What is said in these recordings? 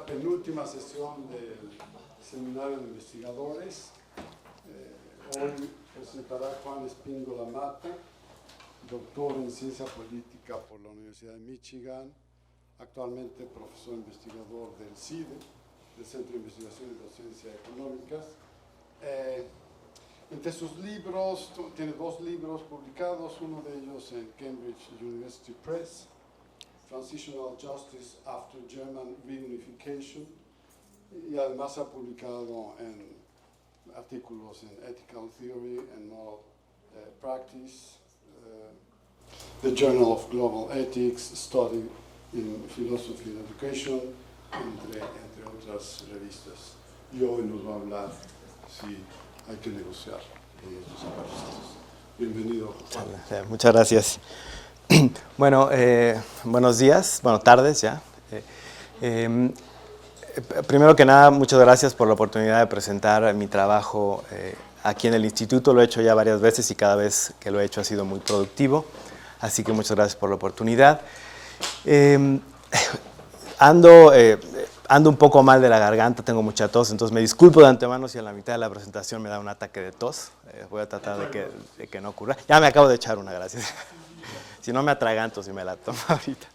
penúltima sesión del Seminario de Investigadores. Hoy presentará Juan Espíndola Mata, doctor en Ciencia Política por la Universidad de Michigan, actualmente profesor investigador del CIDE, del Centro de Investigación y Docencia Económicas. Entre sus libros, tiene dos libros publicados, uno de ellos en Cambridge University Press, Transitional Justice After German Reunification, y además ha publicado en artículos en Ethical Theory and Moral Practice, The Journal of Global Ethics, Study in Philosophy and Education, entre otras revistas. Y hoy nos va a hablar si hay que negociar en estos aspectos. Bienvenido, Juan. Muchas gracias. Bueno, buenos días, tardes ya. Primero que nada, muchas gracias por la oportunidad de presentar mi trabajo aquí en el instituto. Lo he hecho ya varias veces y cada vez que lo he hecho ha sido muy productivo. Así que muchas gracias por la oportunidad. Ando un poco mal de la garganta, tengo mucha tos, entonces me disculpo de antemano si a la mitad de la presentación me da un ataque de tos. Voy a tratar de que no ocurra. Ya me acabo de echar una, gracias. Si no me atraganto, si me la tomo ahorita.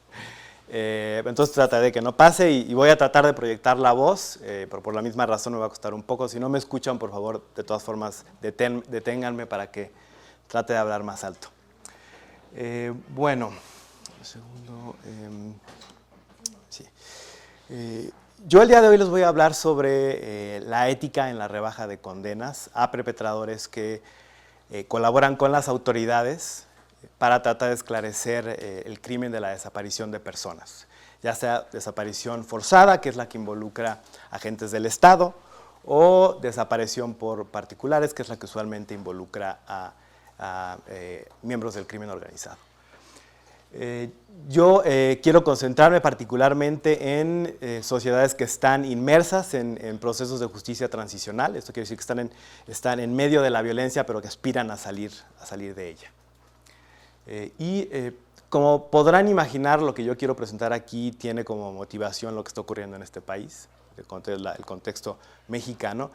Entonces trataré de que no pase y voy a tratar de proyectar la voz, pero por la misma razón me va a costar un poco. Si no me escuchan, por favor, de todas formas, deténganme para que trate de hablar más alto. Bueno, un segundo. Sí. Yo el día de hoy les voy a hablar sobre la ética en la rebaja de condenas a perpetradores que colaboran con las autoridades para tratar de esclarecer el crimen de la desaparición de personas, ya sea desaparición forzada, que es la que involucra agentes del Estado, o desaparición por particulares, que es la que usualmente involucra a miembros del crimen organizado. Yo quiero concentrarme particularmente en sociedades que están inmersas en procesos de justicia transicional. Esto quiere decir que están en medio de la violencia, pero que aspiran a salir de ella. Como podrán imaginar, lo que yo quiero presentar aquí tiene como motivación lo que está ocurriendo en este país, el contexto mexicano.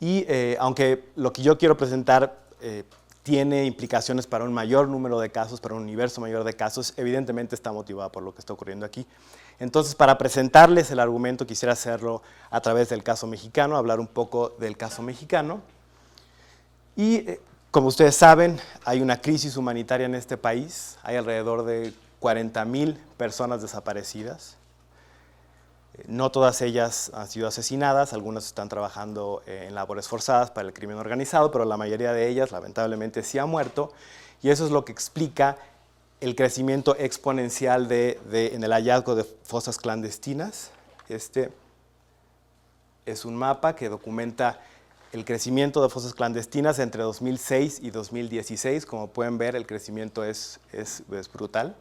Y aunque lo que yo quiero presentar tiene implicaciones para un mayor número de casos, para un universo mayor de casos, evidentemente está motivada por lo que está ocurriendo aquí. Entonces, para presentarles el argumento, quisiera hacerlo a través del caso mexicano, hablar un poco del caso mexicano. Y como ustedes saben, hay una crisis humanitaria en este país, hay alrededor de 40,000 personas desaparecidas. No todas ellas han sido asesinadas, algunas están trabajando en labores forzadas para el crimen organizado, pero la mayoría de ellas lamentablemente sí ha muerto, y eso es lo que explica el crecimiento exponencial en el hallazgo de fosas clandestinas. Este es un mapa que documenta el crecimiento de fosas clandestinas entre 2006 y 2016. Como pueden ver, el crecimiento es brutal.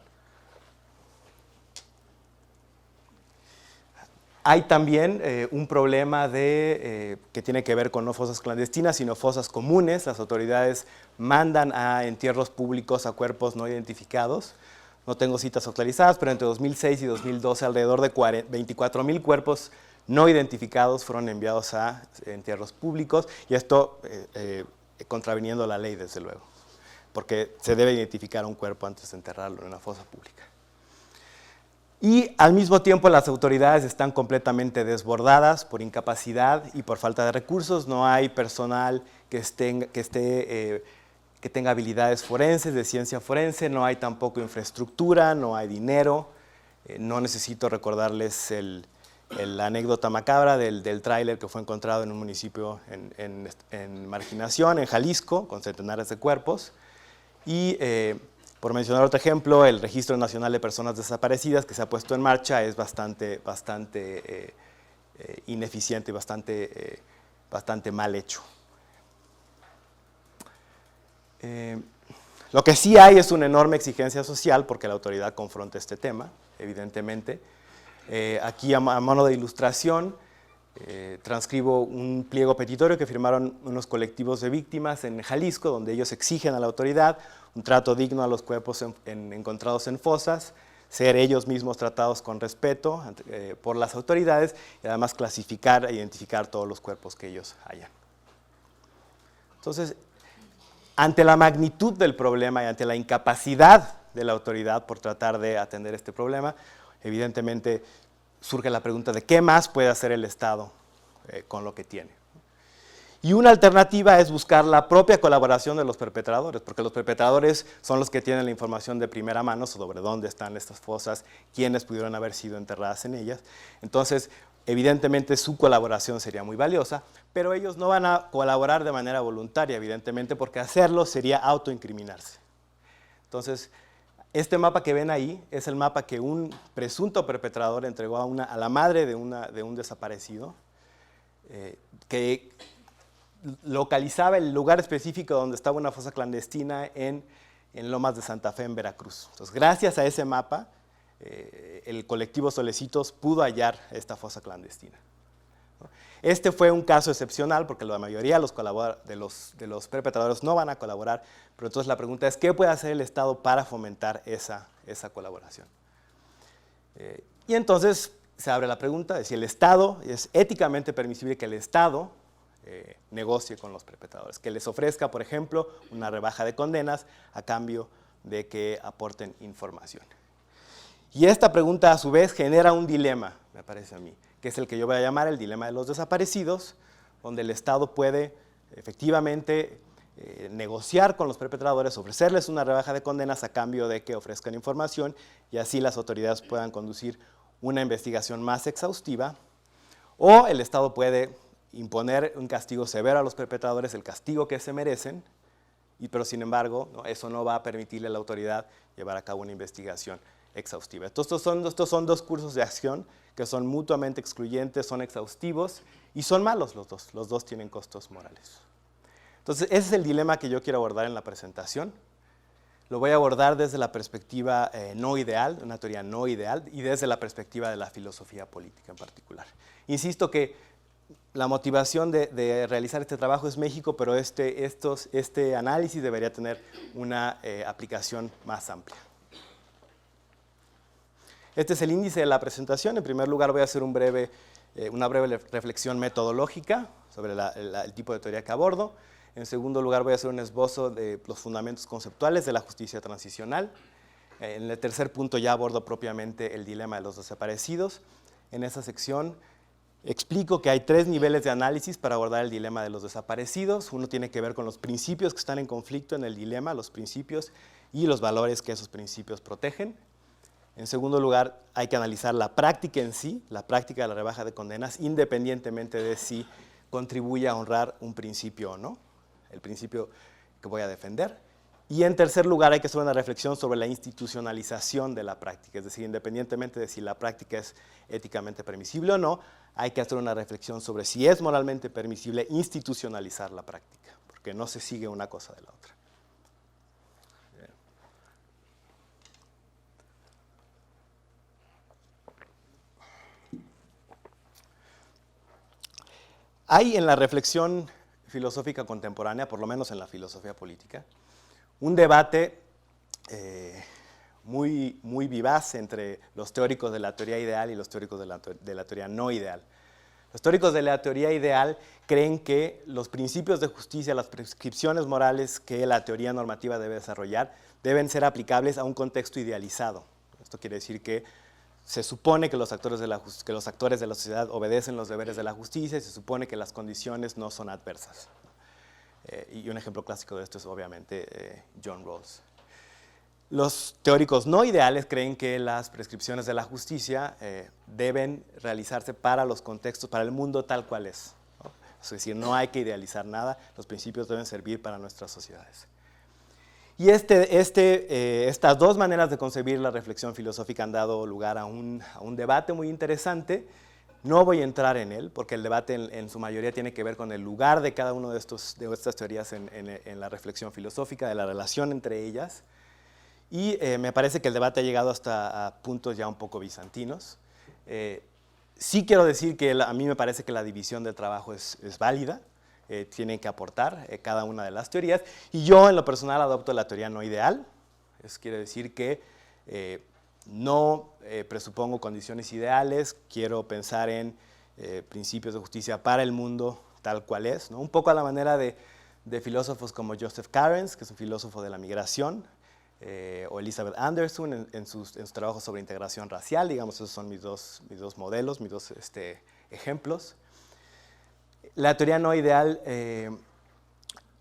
Hay también un problema que tiene que ver con no fosas clandestinas, sino fosas comunes. Las autoridades mandan a entierros públicos a cuerpos no identificados. No tengo citas actualizadas, pero entre 2006 y 2012 alrededor de 24,000 cuerpos no identificados fueron enviados a entierros públicos, y esto contraviniendo la ley, desde luego, porque se debe identificar un cuerpo antes de enterrarlo en una fosa pública. Y al mismo tiempo las autoridades están completamente desbordadas por incapacidad y por falta de recursos. No hay personal que tenga habilidades forenses, de ciencia forense, no hay tampoco infraestructura, no hay dinero. No necesito recordarles la anécdota macabra del tráiler que fue encontrado en un municipio en marginación, en Jalisco, con centenares de cuerpos. Y por mencionar otro ejemplo, el Registro Nacional de Personas Desaparecidas que se ha puesto en marcha es bastante ineficiente y bastante mal hecho. Lo que sí hay es una enorme exigencia social porque la autoridad confronta este tema, evidentemente. Aquí a mano de ilustración transcribo un pliego petitorio que firmaron unos colectivos de víctimas en Jalisco, donde ellos exigen a la autoridad un trato digno a los cuerpos encontrados en fosas, ser ellos mismos tratados con respeto por las autoridades y además clasificar e identificar todos los cuerpos que ellos hayan. Entonces, ante la magnitud del problema y ante la incapacidad de la autoridad por tratar de atender este problema, evidentemente surge la pregunta de qué más puede hacer el Estado con lo que tiene. Y una alternativa es buscar la propia colaboración de los perpetradores, porque los perpetradores son los que tienen la información de primera mano sobre dónde están estas fosas, quiénes pudieron haber sido enterradas en ellas. Entonces, evidentemente su colaboración sería muy valiosa, pero ellos no van a colaborar de manera voluntaria, evidentemente, porque hacerlo sería autoincriminarse. Entonces, este mapa que ven ahí es el mapa que un presunto perpetrador entregó a la madre de un desaparecido, que localizaba el lugar específico donde estaba una fosa clandestina en Lomas de Santa Fe, en Veracruz. Entonces, gracias a ese mapa, el colectivo Solecitos pudo hallar esta fosa clandestina. Este fue un caso excepcional porque la mayoría de los perpetradores no van a colaborar, pero entonces la pregunta es, ¿qué puede hacer el Estado para fomentar esa colaboración? Y entonces se abre la pregunta de si el Estado, es éticamente permisible que el Estado negocie con los perpetradores, que les ofrezca, por ejemplo, una rebaja de condenas a cambio de que aporten información. Y esta pregunta, a su vez, genera un dilema, me parece a mí, que es el que yo voy a llamar el dilema de los desaparecidos, donde el Estado puede efectivamente negociar con los perpetradores, ofrecerles una rebaja de condenas a cambio de que ofrezcan información y así las autoridades puedan conducir una investigación más exhaustiva, o el Estado puede imponer un castigo severo a los perpetradores, el castigo que se merecen, pero sin embargo, eso no va a permitirle a la autoridad llevar a cabo una investigación exhaustiva. Estos son dos cursos de acción que son mutuamente excluyentes, son exhaustivos y son malos los dos tienen costos morales. Entonces, ese es el dilema que yo quiero abordar en la presentación. Lo voy a abordar desde la perspectiva no ideal, una teoría no ideal, y desde la perspectiva de la filosofía política en particular. Insisto que la motivación de realizar este trabajo es México, pero este análisis debería tener una aplicación más amplia. Este es el índice de la presentación. En primer lugar, voy a hacer una breve reflexión metodológica sobre el tipo de teoría que abordo. En segundo lugar, voy a hacer un esbozo de los fundamentos conceptuales de la justicia transicional. En el tercer punto ya abordo propiamente el dilema de los desaparecidos. En esa sección explico que hay 3 niveles de análisis para abordar el dilema de los desaparecidos. Uno tiene que ver con los principios que están en conflicto en el dilema, los principios y los valores que esos principios protegen. En segundo lugar, hay que analizar la práctica en sí, la práctica de la rebaja de condenas, independientemente de si contribuye a honrar un principio o no, el principio que voy a defender. Y en tercer lugar, hay que hacer una reflexión sobre la institucionalización de la práctica, es decir, independientemente de si la práctica es éticamente permisible o no, hay que hacer una reflexión sobre si es moralmente permisible institucionalizar la práctica, porque no se sigue una cosa de la otra. Hay en la reflexión filosófica contemporánea, por lo menos en la filosofía política, un debate muy vivaz entre los teóricos de la teoría ideal y los teóricos de la teoría no ideal. Los teóricos de la teoría ideal creen que los principios de justicia, las prescripciones morales que la teoría normativa debe desarrollar, deben ser aplicables a un contexto idealizado. Esto quiere decir que se supone que los actores de la sociedad obedecen los deberes de la justicia y se supone que las condiciones no son adversas. Y un ejemplo clásico de esto es obviamente John Rawls. Los teóricos no ideales creen que las prescripciones de la justicia deben realizarse para los contextos, para el mundo tal cual es, ¿no? Es decir, no hay que idealizar nada, los principios deben servir para nuestras sociedades. Y estas dos maneras de concebir la reflexión filosófica han dado lugar a un debate muy interesante. No voy a entrar en él, porque el debate en su mayoría tiene que ver con el lugar de cada una de estas teorías en la reflexión filosófica, de la relación entre ellas. Y me parece que el debate ha llegado hasta a puntos ya un poco bizantinos. Sí quiero decir que a mí me parece que la división del trabajo es válida. Tienen que aportar cada una de las teorías, y yo en lo personal adopto la teoría no ideal. Eso quiere decir que no presupongo condiciones ideales, quiero pensar en principios de justicia para el mundo tal cual es, ¿no? Un poco a la manera de filósofos como Joseph Cairns, que es un filósofo de la migración, o Elizabeth Anderson en sus trabajos sobre integración racial. Digamos, esos son mis dos modelos, mis dos ejemplos. La teoría no ideal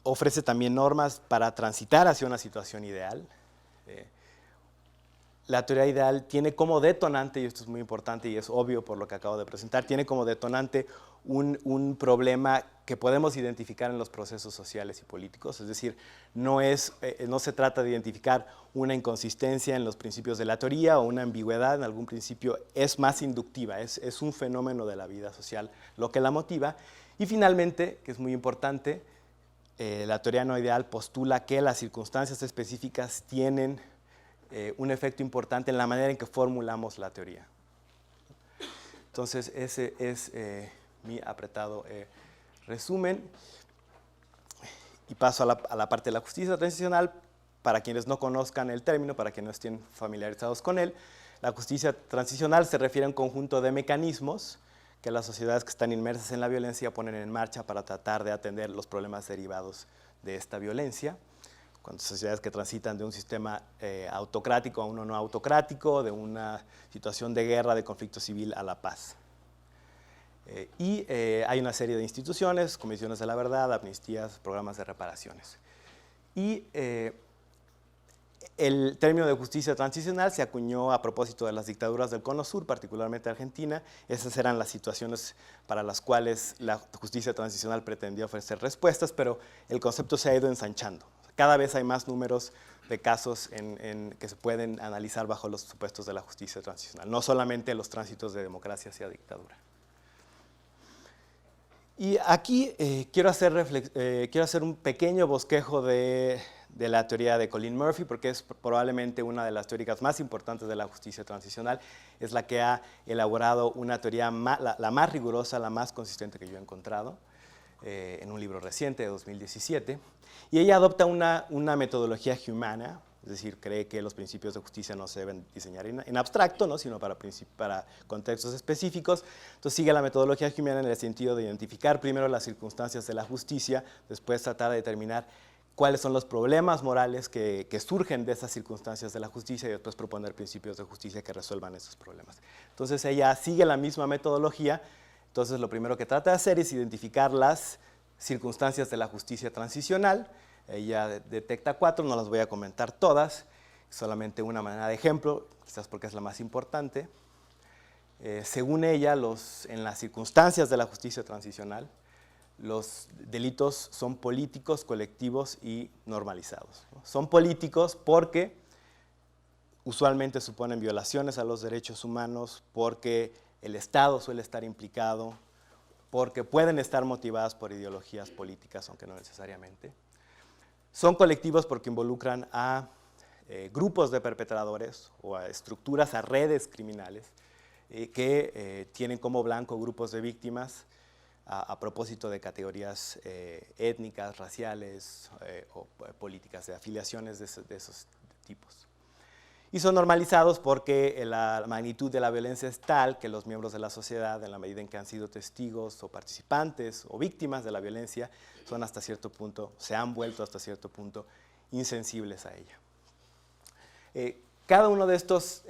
ofrece también normas para transitar hacia una situación ideal. La teoría ideal tiene como detonante, y esto es muy importante y es obvio por lo que acabo de presentar, tiene como detonante un problema que podemos identificar en los procesos sociales y políticos. Es decir, no se trata de identificar una inconsistencia en los principios de la teoría o una ambigüedad en algún principio, es más inductiva, es un fenómeno de la vida social lo que la motiva. Y finalmente, que es muy importante, la teoría no ideal postula que las circunstancias específicas tienen un efecto importante en la manera en que formulamos la teoría. Entonces, ese es mi apretado resumen. Y paso a la parte de la justicia transicional. Para quienes no conozcan el término, para quienes no estén familiarizados con él, la justicia transicional se refiere a un conjunto de mecanismos que las sociedades que están inmersas en la violencia ponen en marcha para tratar de atender los problemas derivados de esta violencia. Cuando sociedades que transitan de un sistema autocrático a uno no autocrático, de una situación de guerra, de conflicto civil a la paz. Hay una serie de instituciones, comisiones de la verdad, amnistías, programas de reparaciones. Y el término de justicia transicional se acuñó a propósito de las dictaduras del Cono Sur, particularmente Argentina. Esas eran las situaciones para las cuales la justicia transicional pretendía ofrecer respuestas, pero el concepto se ha ido ensanchando. Cada vez hay más números de casos que se pueden analizar bajo los supuestos de la justicia transicional, no solamente los tránsitos de democracia hacia dictadura. Y aquí quiero hacer un pequeño bosquejo de la teoría de Colleen Murphy, porque es probablemente una de las teóricas más importantes de la justicia transicional. Es la que ha elaborado una teoría la más rigurosa, la más consistente que yo he encontrado, en un libro reciente de 2017. Y ella adopta una metodología humana, es decir, cree que los principios de justicia no se deben diseñar en abstracto, ¿no? Sino para contextos específicos. Entonces sigue la metodología humana en el sentido de identificar primero las circunstancias de la justicia, después tratar de determinar cuáles son los problemas morales que surgen de esas circunstancias de la justicia y después proponer principios de justicia que resuelvan esos problemas. Entonces ella sigue la misma metodología. Entonces lo primero que trata de hacer es identificar las circunstancias de la justicia transicional. Ella detecta 4, no las voy a comentar todas, solamente una manera de ejemplo, quizás porque es la más importante. Según ella, en las circunstancias de la justicia transicional, los delitos son políticos, colectivos y normalizados, ¿no? Son políticos porque usualmente suponen violaciones a los derechos humanos, porque el Estado suele estar implicado, porque pueden estar motivadas por ideologías políticas, aunque no necesariamente. Son colectivos porque involucran a grupos de perpetradores o a estructuras, a redes criminales que tienen como blanco grupos de víctimas a propósito de categorías étnicas, raciales o políticas, de afiliaciones de esos tipos. Y son normalizados porque la magnitud de la violencia es tal que los miembros de la sociedad, en la medida en que han sido testigos o participantes o víctimas de la violencia, son hasta cierto punto, se han vuelto hasta cierto punto insensibles a ella. Cada uno de estas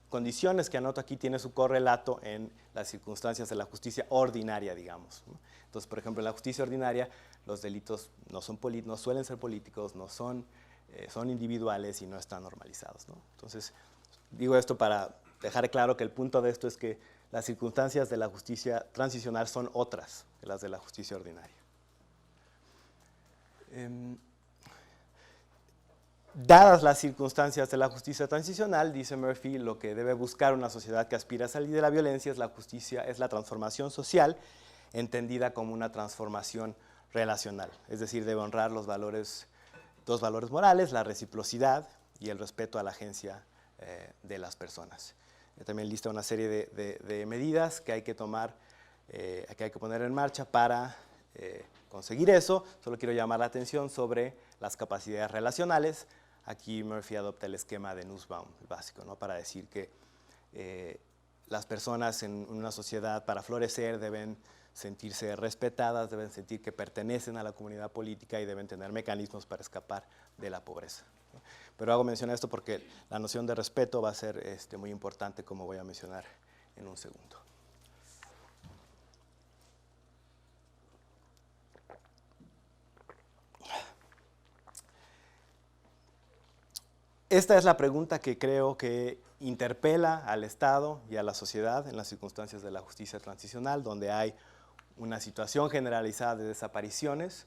condiciones que anoto aquí tiene su correlato en las circunstancias de la justicia ordinaria, digamos, ¿no? Entonces, por ejemplo, en la justicia ordinaria, los delitos no suelen ser políticos, son individuales y no están normalizados, ¿no? Entonces, digo esto para dejar claro que el punto de esto es que las circunstancias de la justicia transicional son otras que las de la justicia ordinaria. Dadas las circunstancias de la justicia transicional, dice Murphy, lo que debe buscar una sociedad que aspira a salir de la violencia es la transformación social, entendida como una transformación relacional, es decir, debe honrar dos valores morales, la reciprocidad y el respeto a la agencia de las personas. También lista una serie de medidas que hay que tomar, que hay que poner en marcha para conseguir eso. Solo quiero llamar la atención sobre las capacidades relacionales. aquí Murphy adopta el esquema de Nussbaum, el básico, ¿no? Para decir que las personas en una sociedad, para florecer, deben sentirse respetadas, deben sentir que pertenecen a la comunidad política y deben tener mecanismos para escapar de la pobreza, ¿no? Pero hago mención a esto porque la noción de respeto va a ser muy importante, como voy a mencionar en un segundo. Esta es la pregunta que creo que interpela al Estado y a la sociedad en las circunstancias de la justicia transicional, donde hay una situación generalizada de desapariciones.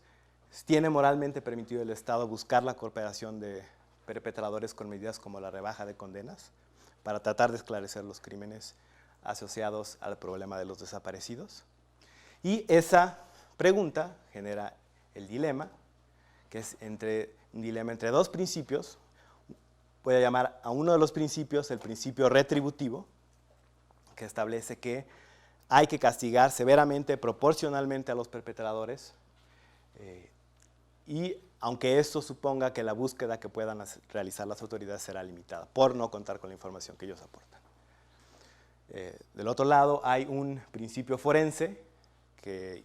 ¿Tiene moralmente permitido el Estado buscar la cooperación de perpetradores con medidas como la rebaja de condenas para tratar de esclarecer los crímenes asociados al problema de los desaparecidos? Y esa pregunta genera el dilema, que es un dilema entre dos principios. Voy a llamar a uno de los principios el principio retributivo, que establece que hay que castigar severamente, proporcionalmente a los perpetradores, y aunque esto suponga que la búsqueda que puedan realizar las autoridades será limitada, por no contar con la información que ellos aportan. Del otro lado hay un principio forense que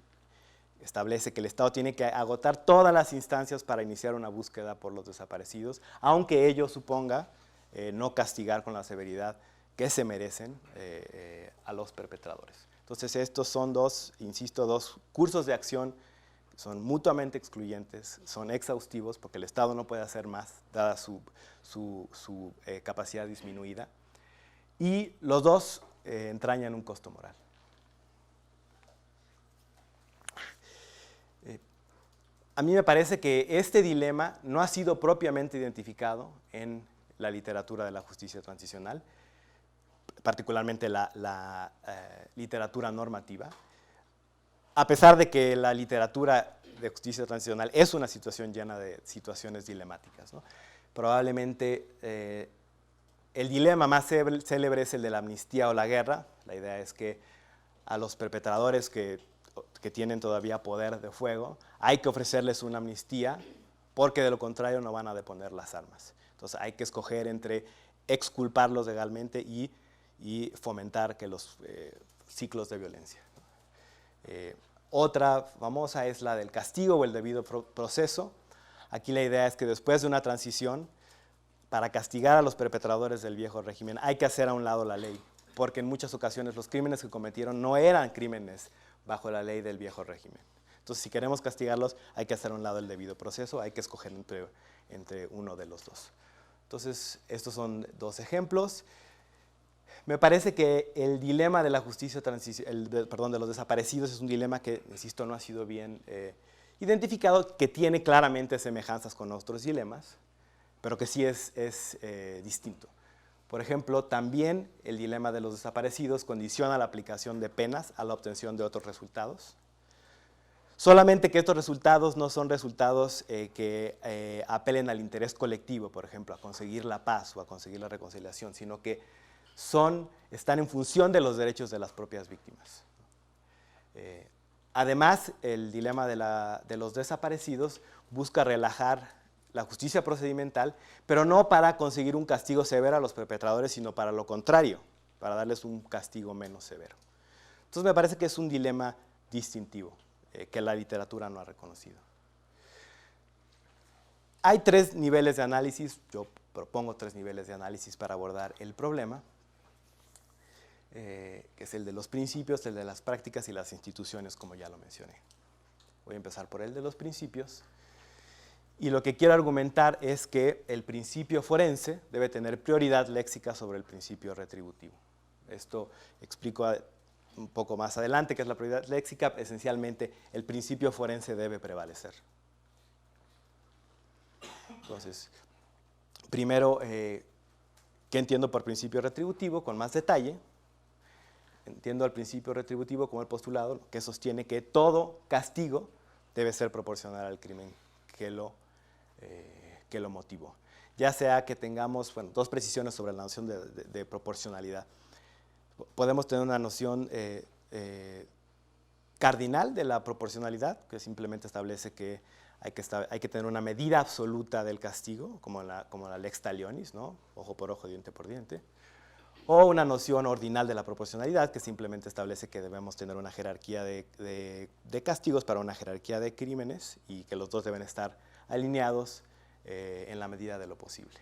establece que el Estado tiene que agotar todas las instancias para iniciar una búsqueda por los desaparecidos, aunque ello suponga no castigar con la severidad que se merecen a los perpetradores. Entonces estos son dos cursos de acción que son mutuamente excluyentes, son exhaustivos porque el Estado no puede hacer más dada su capacidad disminuida, y los dos entrañan un costo moral. A mí me parece que este dilema no ha sido propiamente identificado en la literatura de la justicia transicional, particularmente la literatura normativa, a pesar de que la literatura de justicia transicional es una situación llena de situaciones dilemáticas, ¿no? Probablemente el dilema más célebre es el de la amnistía o la guerra. La idea es que a los perpetradores que tienen todavía poder de fuego, hay que ofrecerles una amnistía, porque de lo contrario no van a deponer las armas. Entonces hay que escoger entre exculparlos legalmente y fomentar que los ciclos de violencia. Otra famosa es la del castigo o el debido proceso. Aquí la idea es que después de una transición, para castigar a los perpetradores del viejo régimen, hay que hacer a un lado la ley, porque en muchas ocasiones los crímenes que cometieron no eran crímenes bajo la ley del viejo régimen. Entonces, si queremos castigarlos, hay que hacer a un lado el debido proceso, hay que escoger entre uno de los dos. Entonces, estos son dos ejemplos. Me parece que el dilema de la justicia de los desaparecidos es un dilema que, insisto, no ha sido bien identificado, que tiene claramente semejanzas con otros dilemas, pero que sí es distinto. Por ejemplo, también el dilema de los desaparecidos condiciona la aplicación de penas a la obtención de otros resultados. Solamente que estos resultados no son resultados que apelen al interés colectivo, por ejemplo, a conseguir la paz o a conseguir la reconciliación, sino que están en función de los derechos de las propias víctimas. Además, el dilema de los desaparecidos busca relajar la justicia procedimental, pero no para conseguir un castigo severo a los perpetradores, sino para lo contrario, para darles un castigo menos severo. Entonces me parece que es un dilema distintivo que la literatura no ha reconocido. Hay tres niveles de análisis, yo propongo tres niveles de análisis para abordar el problema, que es el de los principios, el de las prácticas y las instituciones, como ya lo mencioné. Voy a empezar por el de los principios. Y lo que quiero argumentar es que el principio forense debe tener prioridad léxica sobre el principio retributivo. Esto explico un poco más adelante qué es la prioridad léxica. Esencialmente, el principio forense debe prevalecer. Entonces, primero, ¿qué entiendo por principio retributivo? Con más detalle, entiendo al principio retributivo como el postulado que sostiene que todo castigo debe ser proporcional al crimen que lo motivó. Ya sea que tengamos dos precisiones sobre la noción de proporcionalidad. Podemos tener una noción cardinal de la proporcionalidad, que simplemente establece que hay que tener una medida absoluta del castigo, como la lex talionis, ¿no? Ojo por ojo, diente por diente, o una noción ordinal de la proporcionalidad, que simplemente establece que debemos tener una jerarquía de castigos para una jerarquía de crímenes y que los dos deben estar alineados en la medida de lo posible.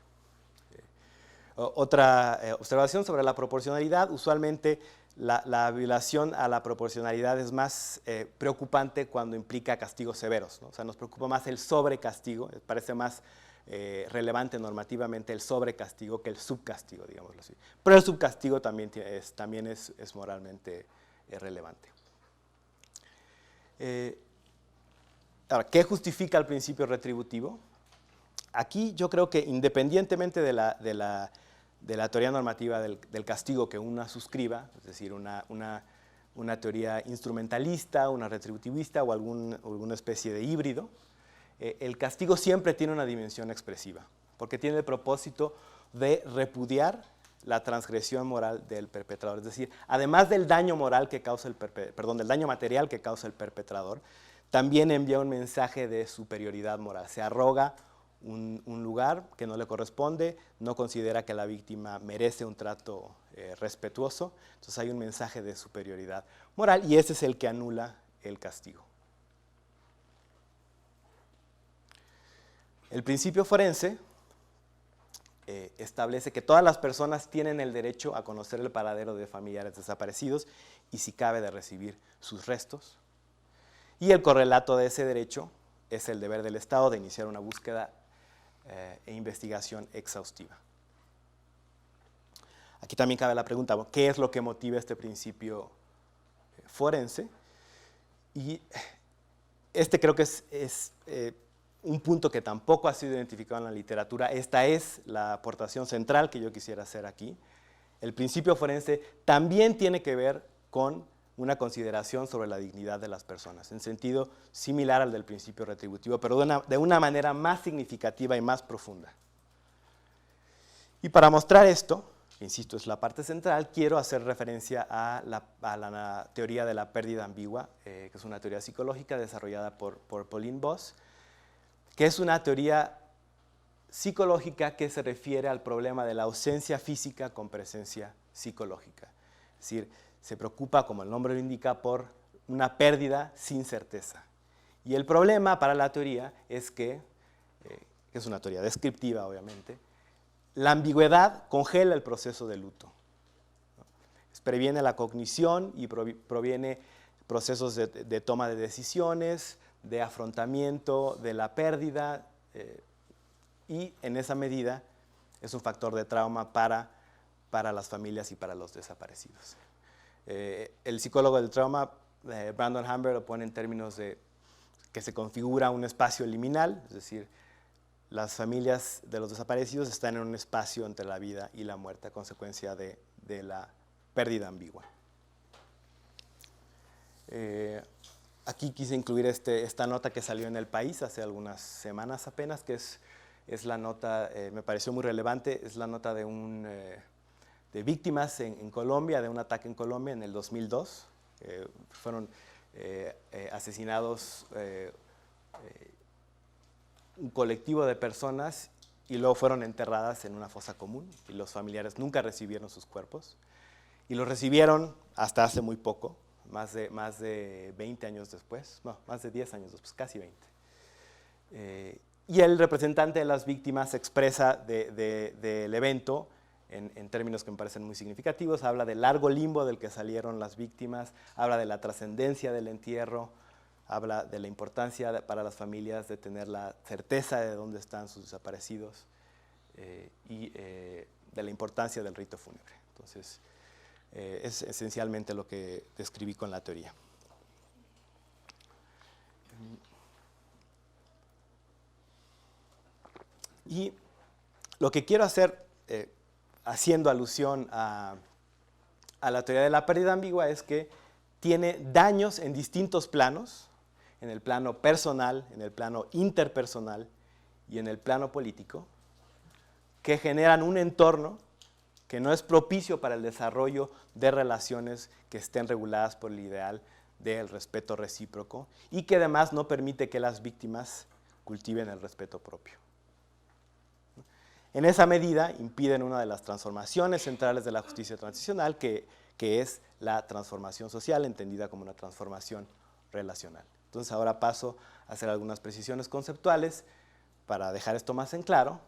Otra observación sobre la proporcionalidad: usualmente la violación a la proporcionalidad es más preocupante cuando implica castigos severos, ¿no? O sea, nos preocupa más el sobrecastigo, parece más relevante normativamente el sobrecastigo que el subcastigo, digámoslo así. Pero el subcastigo también es moralmente relevante. Ahora, ¿qué justifica el principio retributivo? Aquí yo creo que independientemente de la teoría normativa del castigo que una suscriba, es decir, una teoría instrumentalista, una retributivista o alguna especie de híbrido, el castigo siempre tiene una dimensión expresiva, porque tiene el propósito de repudiar la transgresión moral del perpetrador. Es decir, además del daño moral que causa del daño material que causa el perpetrador, también envía un mensaje de superioridad moral. Se arroga un lugar que no le corresponde, no considera que la víctima merece un trato respetuoso, entonces hay un mensaje de superioridad moral y ese es el que anula el castigo. El principio forense establece que todas las personas tienen el derecho a conocer el paradero de familiares desaparecidos y, si cabe, de recibir sus restos. Y el correlato de ese derecho es el deber del Estado de iniciar una búsqueda e investigación exhaustiva. Aquí también cabe la pregunta, ¿qué es lo que motiva este principio forense? Y este creo que es un punto que tampoco ha sido identificado en la literatura. Esta es la aportación central que yo quisiera hacer aquí. El principio forense también tiene que ver con una consideración sobre la dignidad de las personas, en sentido similar al del principio retributivo, pero de una manera más significativa y más profunda. Y para mostrar esto, insisto, es la parte central, quiero hacer referencia a la teoría de la pérdida ambigua, que es una teoría psicológica desarrollada por Pauline Boss, que es una teoría psicológica que se refiere al problema de la ausencia física con presencia psicológica. Es decir, se preocupa, como el nombre lo indica, por una pérdida sin certeza. Y el problema para la teoría es que es una teoría descriptiva, obviamente, la ambigüedad congela el proceso de luto. Previene la cognición y proviene procesos de toma de decisiones, de afrontamiento de la pérdida, y en esa medida es un factor de trauma para las familias y para los desaparecidos. El psicólogo del trauma, Brandon Hamber, lo pone en términos de que se configura un espacio liminal, es decir, las familias de los desaparecidos están en un espacio entre la vida y la muerte a consecuencia de la pérdida ambigua. Aquí quise incluir esta nota que salió en El País hace algunas semanas apenas, que es la nota, me pareció muy relevante, es la nota de víctimas en Colombia, de un ataque en Colombia en el 2002. Fueron asesinados un colectivo de personas y luego fueron enterradas en una fosa común y los familiares nunca recibieron sus cuerpos. Y los recibieron hasta hace muy poco, más de 20 años después, no, más de 10 años después, casi 20. Y el representante de las víctimas expresa del evento en términos que me parecen muy significativos, habla del largo limbo del que salieron las víctimas, habla de la trascendencia del entierro, habla de la importancia para las familias de tener la certeza de dónde están sus desaparecidos y de la importancia del rito fúnebre. Entonces, es esencialmente lo que describí con la teoría. Y lo que quiero hacer, haciendo alusión a la teoría de la pérdida ambigua, es que tiene daños en distintos planos, en el plano personal, en el plano interpersonal y en el plano político, que generan un entorno que no es propicio para el desarrollo de relaciones que estén reguladas por el ideal del respeto recíproco y que además no permite que las víctimas cultiven el respeto propio. En esa medida impiden una de las transformaciones centrales de la justicia transicional, que es la transformación social, entendida como una transformación relacional. Entonces ahora paso a hacer algunas precisiones conceptuales para dejar esto más en claro.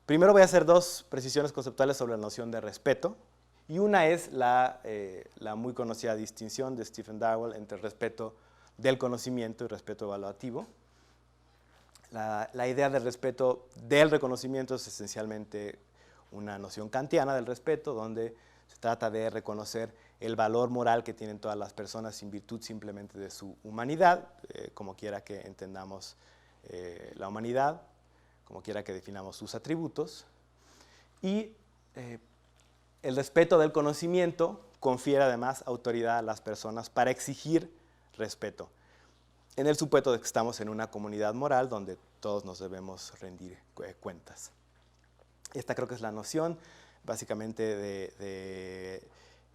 Primero voy a hacer dos precisiones conceptuales sobre la noción de respeto, y una es la muy conocida distinción de Stephen Darwell entre respeto del conocimiento y respeto evaluativo. La idea del respeto del reconocimiento es esencialmente una noción kantiana del respeto, donde se trata de reconocer el valor moral que tienen todas las personas sin virtud simplemente de su humanidad, como quiera que entendamos la humanidad, como quiera que definamos sus atributos. Y el respeto del conocimiento confiere además autoridad a las personas para exigir respeto, en el supuesto de que estamos en una comunidad moral donde todos nos debemos rendir cuentas. Esta creo que es la noción, básicamente,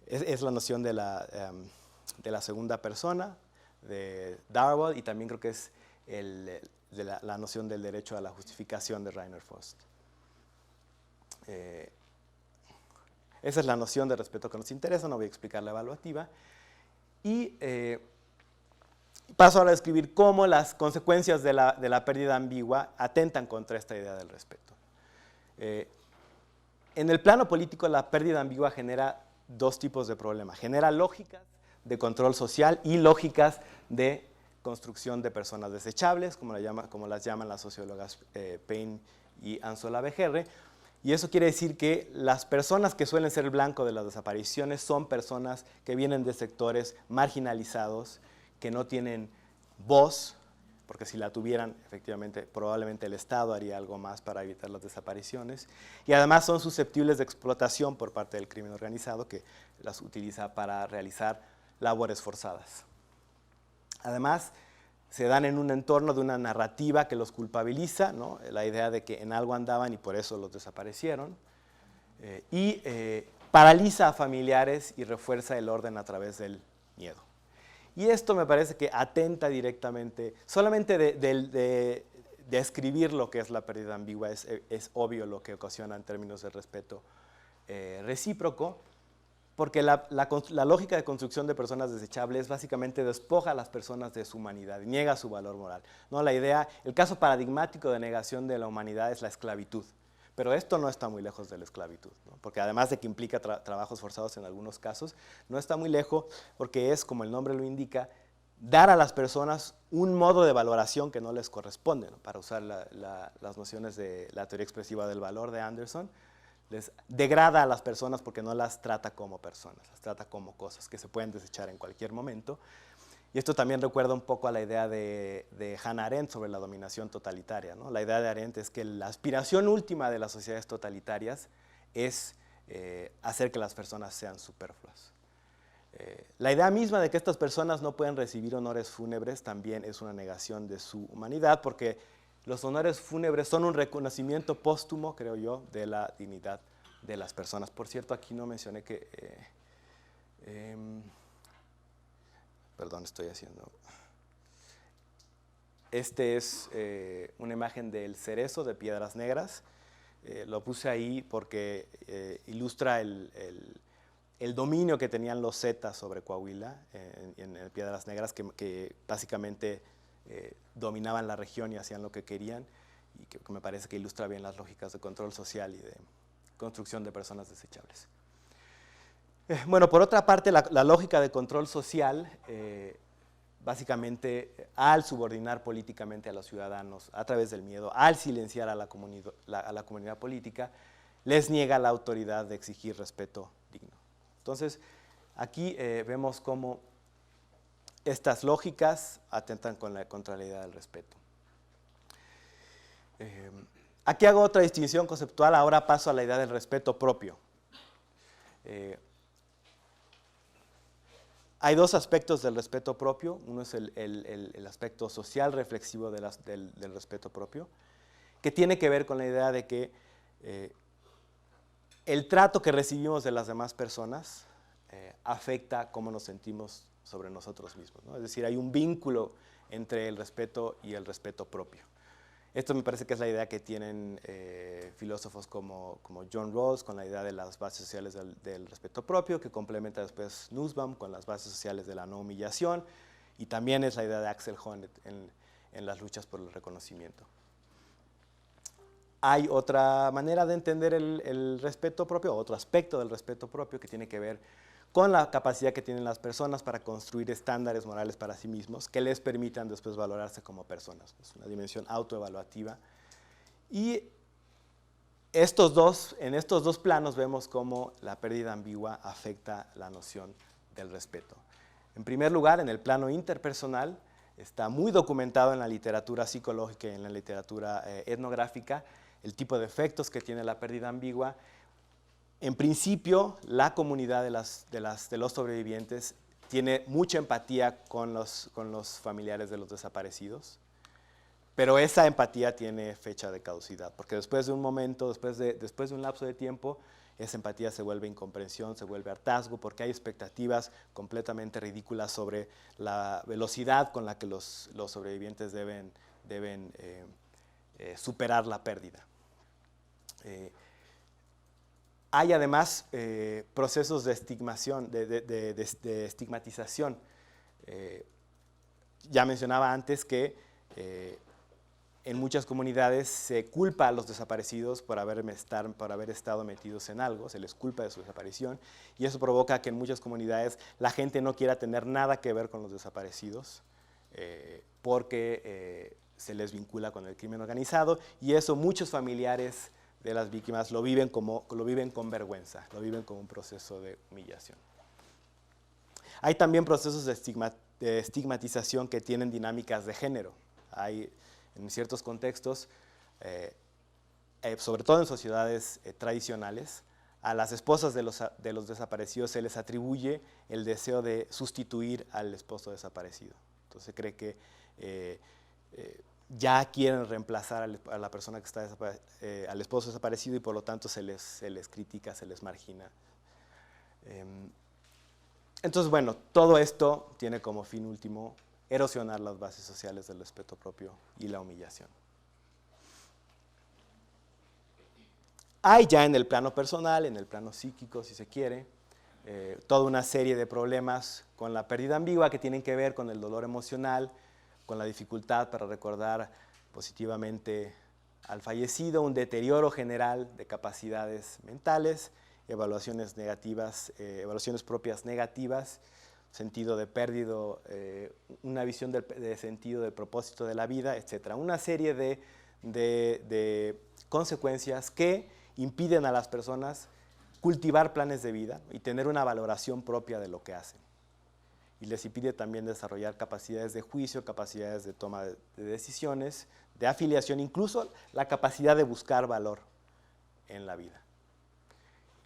es la noción de la segunda persona, de Darwell, y también creo que es la noción del derecho a la justificación de Rainer Faust. Esa es la noción de respeto que nos interesa, no voy a explicar la evaluativa. Y paso ahora a describir cómo las consecuencias de la pérdida ambigua atentan contra esta idea del respeto. En el plano político, la pérdida ambigua genera dos tipos de problemas. Genera lógicas de control social y lógicas de construcción de personas desechables, como las llaman las sociólogas Payne y Anzola Bejerre. Y eso quiere decir que las personas que suelen ser el blanco de las desapariciones son personas que vienen de sectores marginalizados, que no tienen voz, porque si la tuvieran, efectivamente, probablemente el Estado haría algo más para evitar las desapariciones, y además son susceptibles de explotación por parte del crimen organizado, que las utiliza para realizar labores forzadas. Además, se dan en un entorno de una narrativa que los culpabiliza, ¿no? La idea de que en algo andaban y por eso los desaparecieron, y paraliza a familiares y refuerza el orden a través del miedo. Y esto me parece que atenta directamente, solamente de escribir lo que es la pérdida ambigua es obvio lo que ocasiona en términos de respeto recíproco, porque la lógica de construcción de personas desechables básicamente despoja a las personas de su humanidad y niega su valor moral, ¿no? El caso paradigmático de negación de la humanidad es la esclavitud. Pero esto no está muy lejos de la esclavitud, ¿no? Porque además de que implica trabajos forzados en algunos casos, no está muy lejos porque es, como el nombre lo indica, dar a las personas un modo de valoración que no les corresponde, ¿no? Para usar las nociones de la teoría expresiva del valor de Anderson, les degrada a las personas porque no las trata como personas, las trata como cosas que se pueden desechar en cualquier momento. Y esto también recuerda un poco a la idea de Hannah Arendt sobre la dominación totalitaria, ¿no? La idea de Arendt es que la aspiración última de las sociedades totalitarias es hacer que las personas sean superfluas. La idea misma de que estas personas no pueden recibir honores fúnebres también es una negación de su humanidad, porque los honores fúnebres son un reconocimiento póstumo, creo yo, de la dignidad de las personas. Por cierto, aquí no mencioné que... perdón, estoy haciendo... Este es una imagen del cerezo de Piedras Negras. Lo puse ahí porque ilustra el dominio que tenían los zetas sobre Coahuila en Piedras Negras, que básicamente dominaban la región y hacían lo que querían, y que me parece que ilustra bien las lógicas de control social y de construcción de personas desechables. Bueno, por otra parte, la lógica de control social, básicamente, al subordinar políticamente a los ciudadanos a través del miedo, al silenciar a la comunidad política, les niega la autoridad de exigir respeto digno. Entonces, aquí vemos cómo estas lógicas atentan contra la idea del respeto. Aquí hago otra distinción conceptual, ahora paso a la idea del respeto propio. Hay dos aspectos del respeto propio. Uno es el aspecto social reflexivo del respeto propio, que tiene que ver con la idea de que el trato que recibimos de las demás personas afecta cómo nos sentimos sobre nosotros mismos, ¿no? Es decir, hay un vínculo entre el respeto y el respeto propio. Esto me parece que es la idea que tienen filósofos como John Rawls con la idea de las bases sociales del respeto propio, que complementa después Nussbaum con las bases sociales de la no humillación, y también es la idea de Axel Honneth en las luchas por el reconocimiento. Hay otra manera de entender el respeto propio, otro aspecto del respeto propio que tiene que ver con la capacidad que tienen las personas para construir estándares morales para sí mismos que les permitan después valorarse como personas. Es una dimensión autoevaluativa. Y en estos dos planos vemos cómo la pérdida ambigua afecta la noción del respeto. En primer lugar, en el plano interpersonal, está muy documentado en la literatura psicológica y en la literatura etnográfica el tipo de efectos que tiene la pérdida ambigua. En principio, la comunidad de los sobrevivientes tiene mucha empatía con los familiares de los desaparecidos, pero esa empatía tiene fecha de caducidad, porque después de un momento, después de un lapso de tiempo, esa empatía se vuelve incomprensión, se vuelve hartazgo, porque hay expectativas completamente ridículas sobre la velocidad con la que los sobrevivientes deben superar la pérdida. Hay además procesos de estigmatización. Ya mencionaba antes que en muchas comunidades se culpa a los desaparecidos por haber estado metidos en algo, se les culpa de su desaparición, y eso provoca que en muchas comunidades la gente no quiera tener nada que ver con los desaparecidos, porque se les vincula con el crimen organizado, y eso muchos familiares de las víctimas lo viven con vergüenza, lo viven como un proceso de humillación. Hay también procesos de estigmatización que tienen dinámicas de género. Hay en ciertos contextos, sobre todo en sociedades tradicionales, a las esposas de los desaparecidos se les atribuye el deseo de sustituir al esposo desaparecido. Entonces se cree que ya quieren reemplazar a la persona que está al esposo desaparecido, y por lo tanto se les critica, se les margina. Entonces, bueno, todo esto tiene como fin último erosionar las bases sociales del respeto propio y la humillación. Hay ya en el plano personal, en el plano psíquico, si se quiere, toda una serie de problemas con la pérdida ambigua que tienen que ver con el dolor emocional, con la dificultad para recordar positivamente al fallecido, un deterioro general de capacidades mentales, evaluaciones negativas, evaluaciones propias negativas, sentido de pérdida, una visión de sentido del propósito de la vida, etc. Una serie de consecuencias que impiden a las personas cultivar planes de vida y tener una valoración propia de lo que hacen. Y les impide también desarrollar capacidades de juicio, capacidades de toma de decisiones, de afiliación, incluso la capacidad de buscar valor en la vida.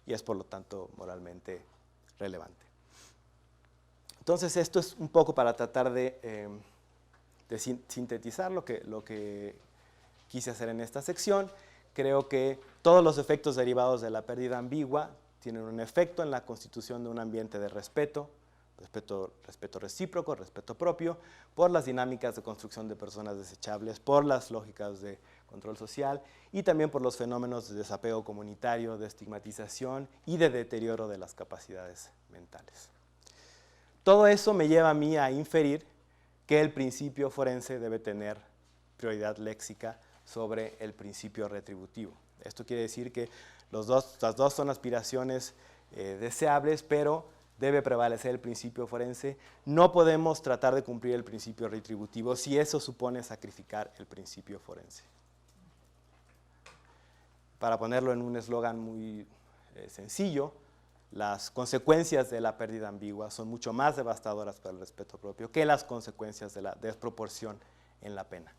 Y es por lo tanto moralmente relevante. Entonces esto es un poco para tratar de sintetizar lo que quise hacer en esta sección. Creo que todos los efectos derivados de la pérdida ambigua tienen un efecto en la constitución de un ambiente de respeto recíproco, respeto propio, por las dinámicas de construcción de personas desechables, por las lógicas de control social y también por los fenómenos de desapego comunitario, de estigmatización y de deterioro de las capacidades mentales. Todo eso me lleva a mí a inferir que el principio forense debe tener prioridad léxica sobre el principio retributivo. Esto quiere decir que las dos son aspiraciones deseables, pero debe prevalecer el principio forense. No podemos tratar de cumplir el principio retributivo si eso supone sacrificar el principio forense. Para ponerlo en un eslogan muy sencillo, las consecuencias de la pérdida ambigua son mucho más devastadoras para el respeto propio que las consecuencias de la desproporción en la pena.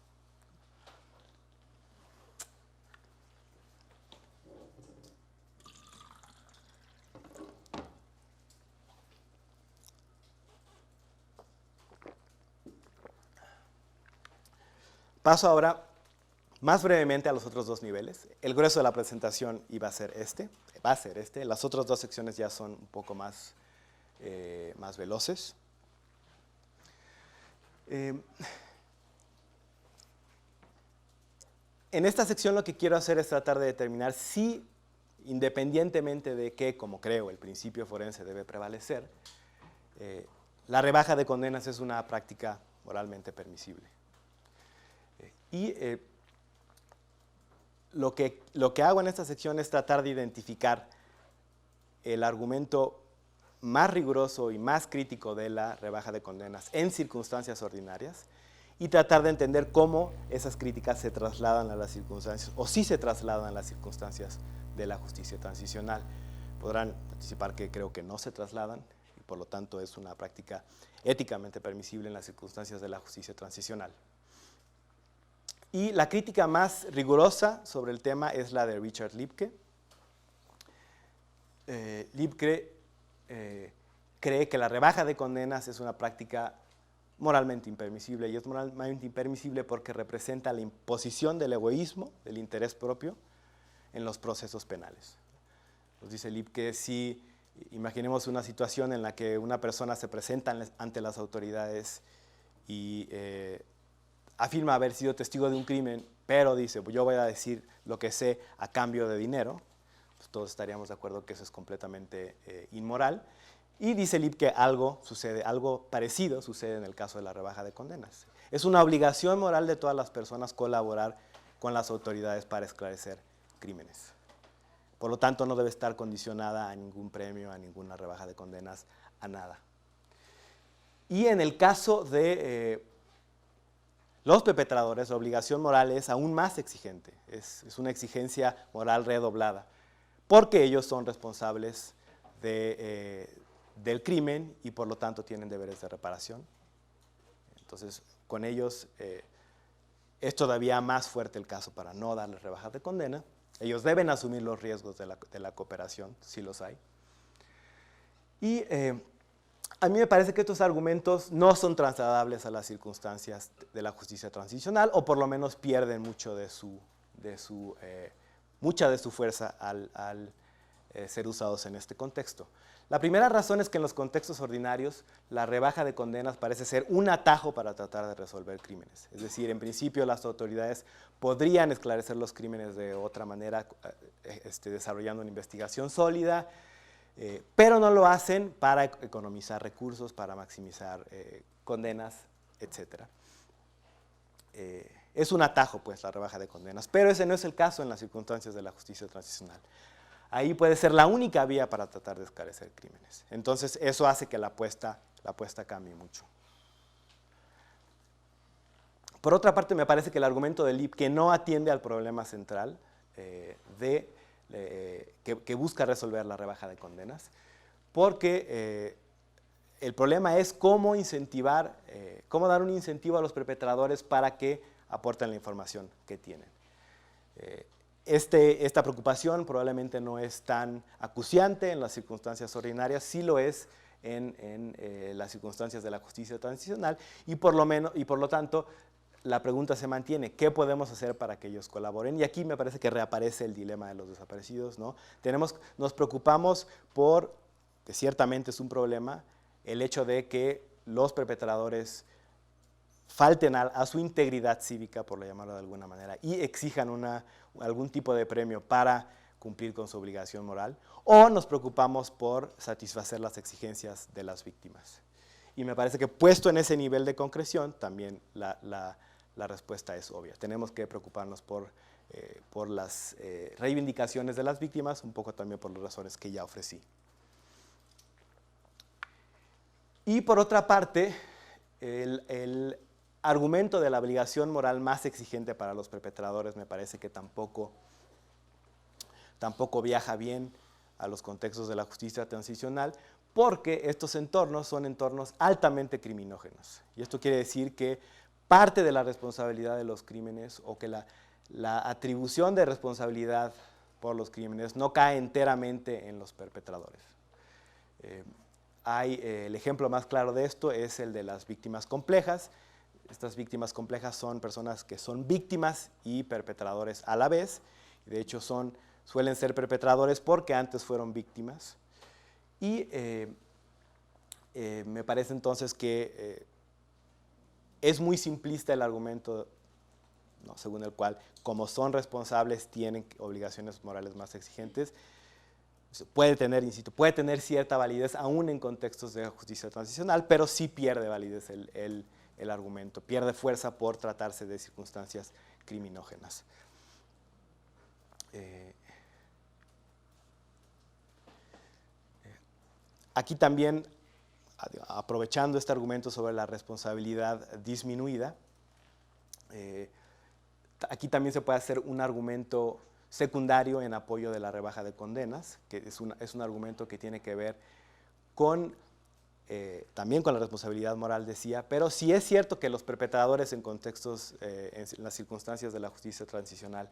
Paso ahora más brevemente a los otros dos niveles. El grueso de la presentación va a ser este. Las otras dos secciones ya son un poco más veloces. en esta sección lo que quiero hacer es tratar de determinar si, independientemente de que, como creo, el principio forense debe prevalecer, la rebaja de condenas es una práctica moralmente permisible. Lo que hago en esta sección es tratar de identificar el argumento más riguroso y más crítico de la rebaja de condenas en circunstancias ordinarias y tratar de entender cómo esas críticas se trasladan a las circunstancias, o si se trasladan a las circunstancias de la justicia transicional. Podrán anticipar que creo que no se trasladan y por lo tanto es una práctica éticamente permisible en las circunstancias de la justicia transicional. Y la crítica más rigurosa sobre el tema es la de Richard Liebke. Liebke cree que la rebaja de condenas es una práctica moralmente impermisible, y es moralmente impermisible porque representa la imposición del egoísmo, del interés propio, en los procesos penales. Nos dice Liebke, si imaginemos una situación en la que una persona se presenta ante las autoridades y afirma haber sido testigo de un crimen, pero dice, pues yo voy a decir lo que sé a cambio de dinero, pues todos estaríamos de acuerdo que eso es completamente inmoral. Y dice Liebke, algo parecido sucede en el caso de la rebaja de condenas. Es una obligación moral de todas las personas colaborar con las autoridades para esclarecer crímenes. Por lo tanto, no debe estar condicionada a ningún premio, a ninguna rebaja de condenas, a nada. Y en el caso de los perpetradores, la obligación moral es aún más exigente. Es una exigencia moral redoblada, porque ellos son responsables del crimen y por lo tanto tienen deberes de reparación. Entonces, con ellos es todavía más fuerte el caso para no darles rebajas de condena. Ellos deben asumir los riesgos de la cooperación, si los hay. Y a mí me parece que estos argumentos no son trasladables a las circunstancias de la justicia transicional, o por lo menos pierden mucha de su fuerza al ser usados en este contexto. La primera razón es que en los contextos ordinarios la rebaja de condenas parece ser un atajo para tratar de resolver crímenes. Es decir, en principio las autoridades podrían esclarecer los crímenes de otra manera, desarrollando una investigación sólida, pero no lo hacen para economizar recursos, para maximizar condenas, etc. Es un atajo, pues, la rebaja de condenas, pero ese no es el caso en las circunstancias de la justicia transicional. Ahí puede ser la única vía para tratar de esclarecer crímenes. Entonces, eso hace que la apuesta cambie mucho. Por otra parte, me parece que el argumento de Liebke no atiende al problema central que busca resolver la rebaja de condenas, porque el problema es cómo dar un incentivo a los perpetradores para que aporten la información que tienen. Esta preocupación probablemente no es tan acuciante en las circunstancias ordinarias, sí lo es en las circunstancias de la justicia transicional, y por lo tanto la pregunta se mantiene: ¿qué podemos hacer para que ellos colaboren? Y aquí me parece que reaparece el dilema de los desaparecidos, ¿no? Nos preocupamos por, que ciertamente es un problema, el hecho de que los perpetradores falten a su integridad cívica, por llamarlo de alguna manera, y exijan algún tipo de premio para cumplir con su obligación moral, o nos preocupamos por satisfacer las exigencias de las víctimas. Y me parece que puesto en ese nivel de concreción, también la respuesta es obvia. Tenemos que preocuparnos por las reivindicaciones de las víctimas, un poco también por las razones que ya ofrecí. Y por otra parte, el argumento de la obligación moral más exigente para los perpetradores me parece que tampoco viaja bien a los contextos de la justicia transicional, porque estos entornos son entornos altamente criminógenos. Y esto quiere decir que parte de la responsabilidad de los crímenes, o que la atribución de responsabilidad por los crímenes, no cae enteramente en los perpetradores. El ejemplo más claro de esto es el de las víctimas complejas. Estas víctimas complejas son personas que son víctimas y perpetradores a la vez. De hecho, suelen ser perpetradores porque antes fueron víctimas. Y me parece entonces que es muy simplista el argumento ¿no? Según el cual, como son responsables, tienen obligaciones morales más exigentes. Puede tener, insisto, puede tener cierta validez aún en contextos de justicia transicional, pero sí pierde validez el argumento, pierde fuerza por tratarse de circunstancias criminógenas. Aquí también, aprovechando este argumento sobre la responsabilidad disminuida, aquí también se puede hacer un argumento secundario en apoyo de la rebaja de condenas, que es un argumento que tiene que ver con, también con la responsabilidad moral, decía, pero sí es cierto que los perpetradores en contextos, en las circunstancias de la justicia transicional,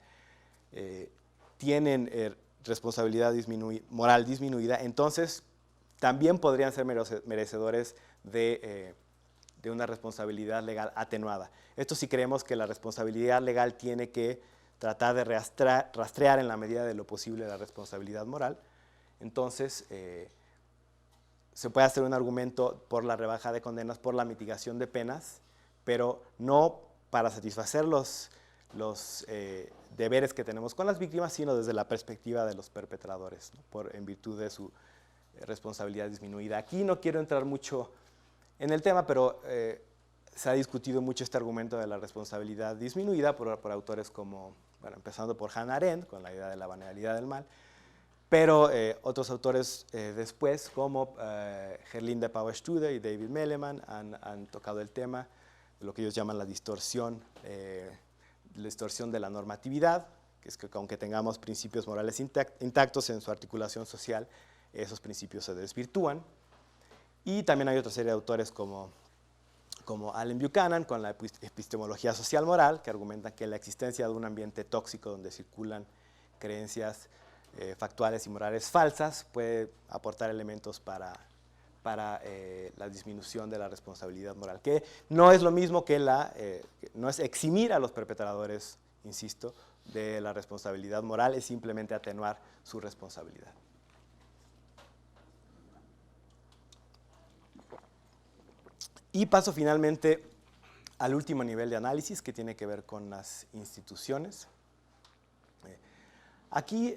tienen responsabilidad moral disminuida, entonces también podrían ser merecedores de una responsabilidad legal atenuada. Esto sí creemos que la responsabilidad legal tiene que tratar de rastrear en la medida de lo posible la responsabilidad moral. Entonces, se puede hacer un argumento por la rebaja de condenas, por la mitigación de penas, pero no para satisfacer los deberes que tenemos con las víctimas, sino desde la perspectiva de los perpetradores, ¿no? En virtud de su responsabilidad disminuida. Aquí no quiero entrar mucho en el tema, pero se ha discutido mucho este argumento de la responsabilidad disminuida por autores como, bueno, empezando por Hannah Arendt, con la idea de la banalidad del mal, pero otros autores después, como Gerlinde Pauwels-Studer y David Meleman, han tocado el tema de lo que ellos llaman la distorsión de la normatividad, que es que aunque tengamos principios morales intactos en su articulación social, esos principios se desvirtúan. Y también hay otra serie de autores como Allen Buchanan, con la epistemología social moral, que argumentan que la existencia de un ambiente tóxico donde circulan creencias factuales y morales falsas puede aportar elementos para la disminución de la responsabilidad moral, que no es lo mismo que no es eximir a los perpetradores, insisto, de la responsabilidad moral, es simplemente atenuar su responsabilidad. Y paso finalmente al último nivel de análisis, que tiene que ver con las instituciones. Aquí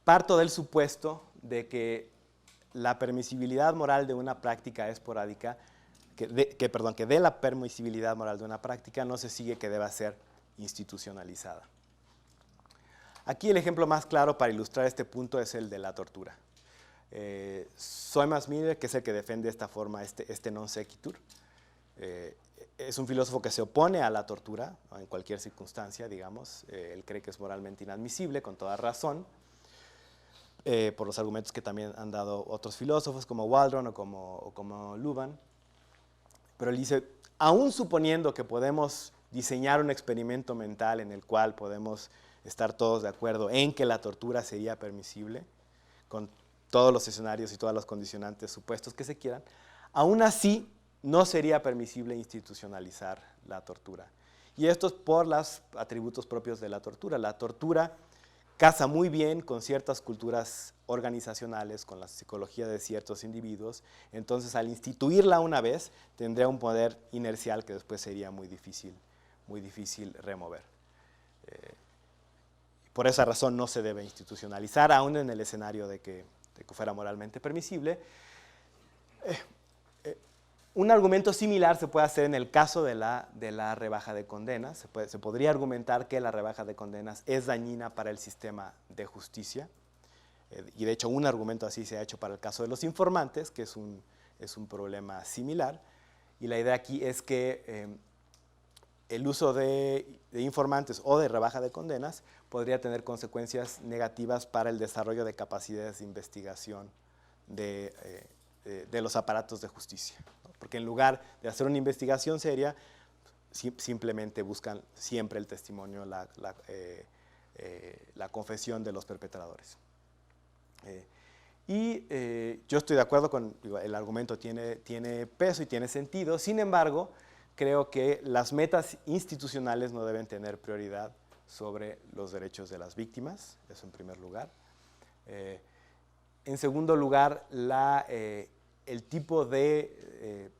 parto del supuesto de que la permisibilidad moral de una práctica esporádica, que de la permisibilidad moral de una práctica no se sigue que deba ser institucionalizada. Aquí el ejemplo más claro para ilustrar este punto es el de la tortura. Soemas Miller, que es el que defiende de esta forma este non sequitur, es un filósofo que se opone a la tortura en cualquier circunstancia, digamos. Él cree que es moralmente inadmisible, con toda razón, por los argumentos que también han dado otros filósofos como Waldron o como Luban. Pero él dice, aún suponiendo que podemos diseñar un experimento mental en el cual podemos estar todos de acuerdo en que la tortura sería permisible, con todos los escenarios y todas los condicionantes supuestos que se quieran, aún así no sería permisible institucionalizar la tortura. Y esto es por los atributos propios de la tortura. La tortura casa muy bien con ciertas culturas organizacionales, con la psicología de ciertos individuos, entonces al instituirla una vez tendría un poder inercial que después sería muy difícil remover. Por esa razón no se debe institucionalizar, aún en el escenario de que fuera moralmente permisible. Un argumento similar se puede hacer en el caso de la rebaja de condenas. Se podría argumentar que la rebaja de condenas es dañina para el sistema de justicia. Y de hecho un argumento así se ha hecho para el caso de los informantes, que es un problema similar. Y la idea aquí es que el uso de informantes o de rebaja de condenas podría tener consecuencias negativas para el desarrollo de capacidades de investigación de los aparatos de justicia, ¿no? Porque en lugar de hacer una investigación seria, simplemente buscan siempre el testimonio, la confesión de los perpetradores. Yo estoy de acuerdo con, el argumento tiene peso y tiene sentido, sin embargo, creo que las metas institucionales no deben tener prioridad sobre los derechos de las víctimas, eso en primer lugar. En segundo lugar, el tipo de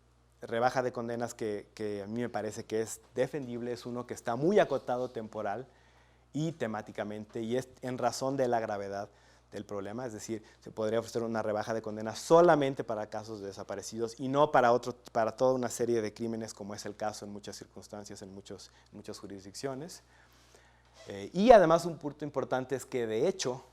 rebaja de condenas que a mí me parece que es defendible es uno que está muy acotado temporal y temáticamente, y es en razón de la gravedad del problema, es decir, se podría ofrecer una rebaja de condena solamente para casos de desaparecidos y no para toda una serie de crímenes, como es el caso en muchas circunstancias, en muchas jurisdicciones. Y además un punto importante es que, de hecho,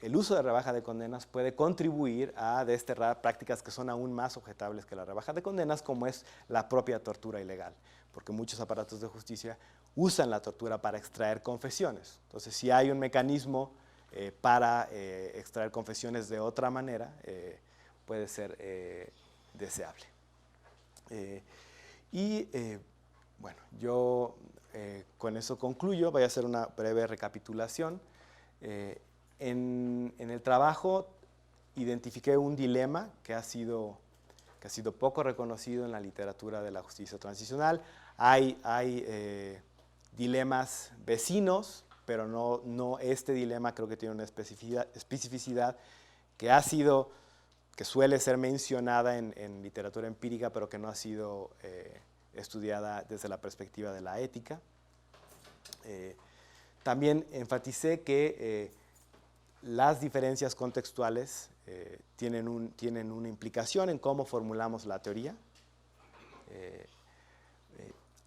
el uso de rebaja de condenas puede contribuir a desterrar prácticas que son aún más objetables que la rebaja de condenas, como es la propia tortura ilegal, porque muchos aparatos de justicia usan la tortura para extraer confesiones. Entonces, si hay un mecanismo para extraer confesiones de otra manera, puede ser deseable. Bueno, yo con eso concluyo. Voy a hacer una breve recapitulación. En el trabajo identifiqué un dilema que ha sido poco reconocido en la literatura de la justicia transicional. Hay dilemas vecinos, pero no este dilema. Creo que tiene una especificidad que suele ser mencionada en literatura empírica, pero que no ha sido estudiada desde la perspectiva de la ética. También enfaticé que las diferencias contextuales tienen una implicación en cómo formulamos la teoría.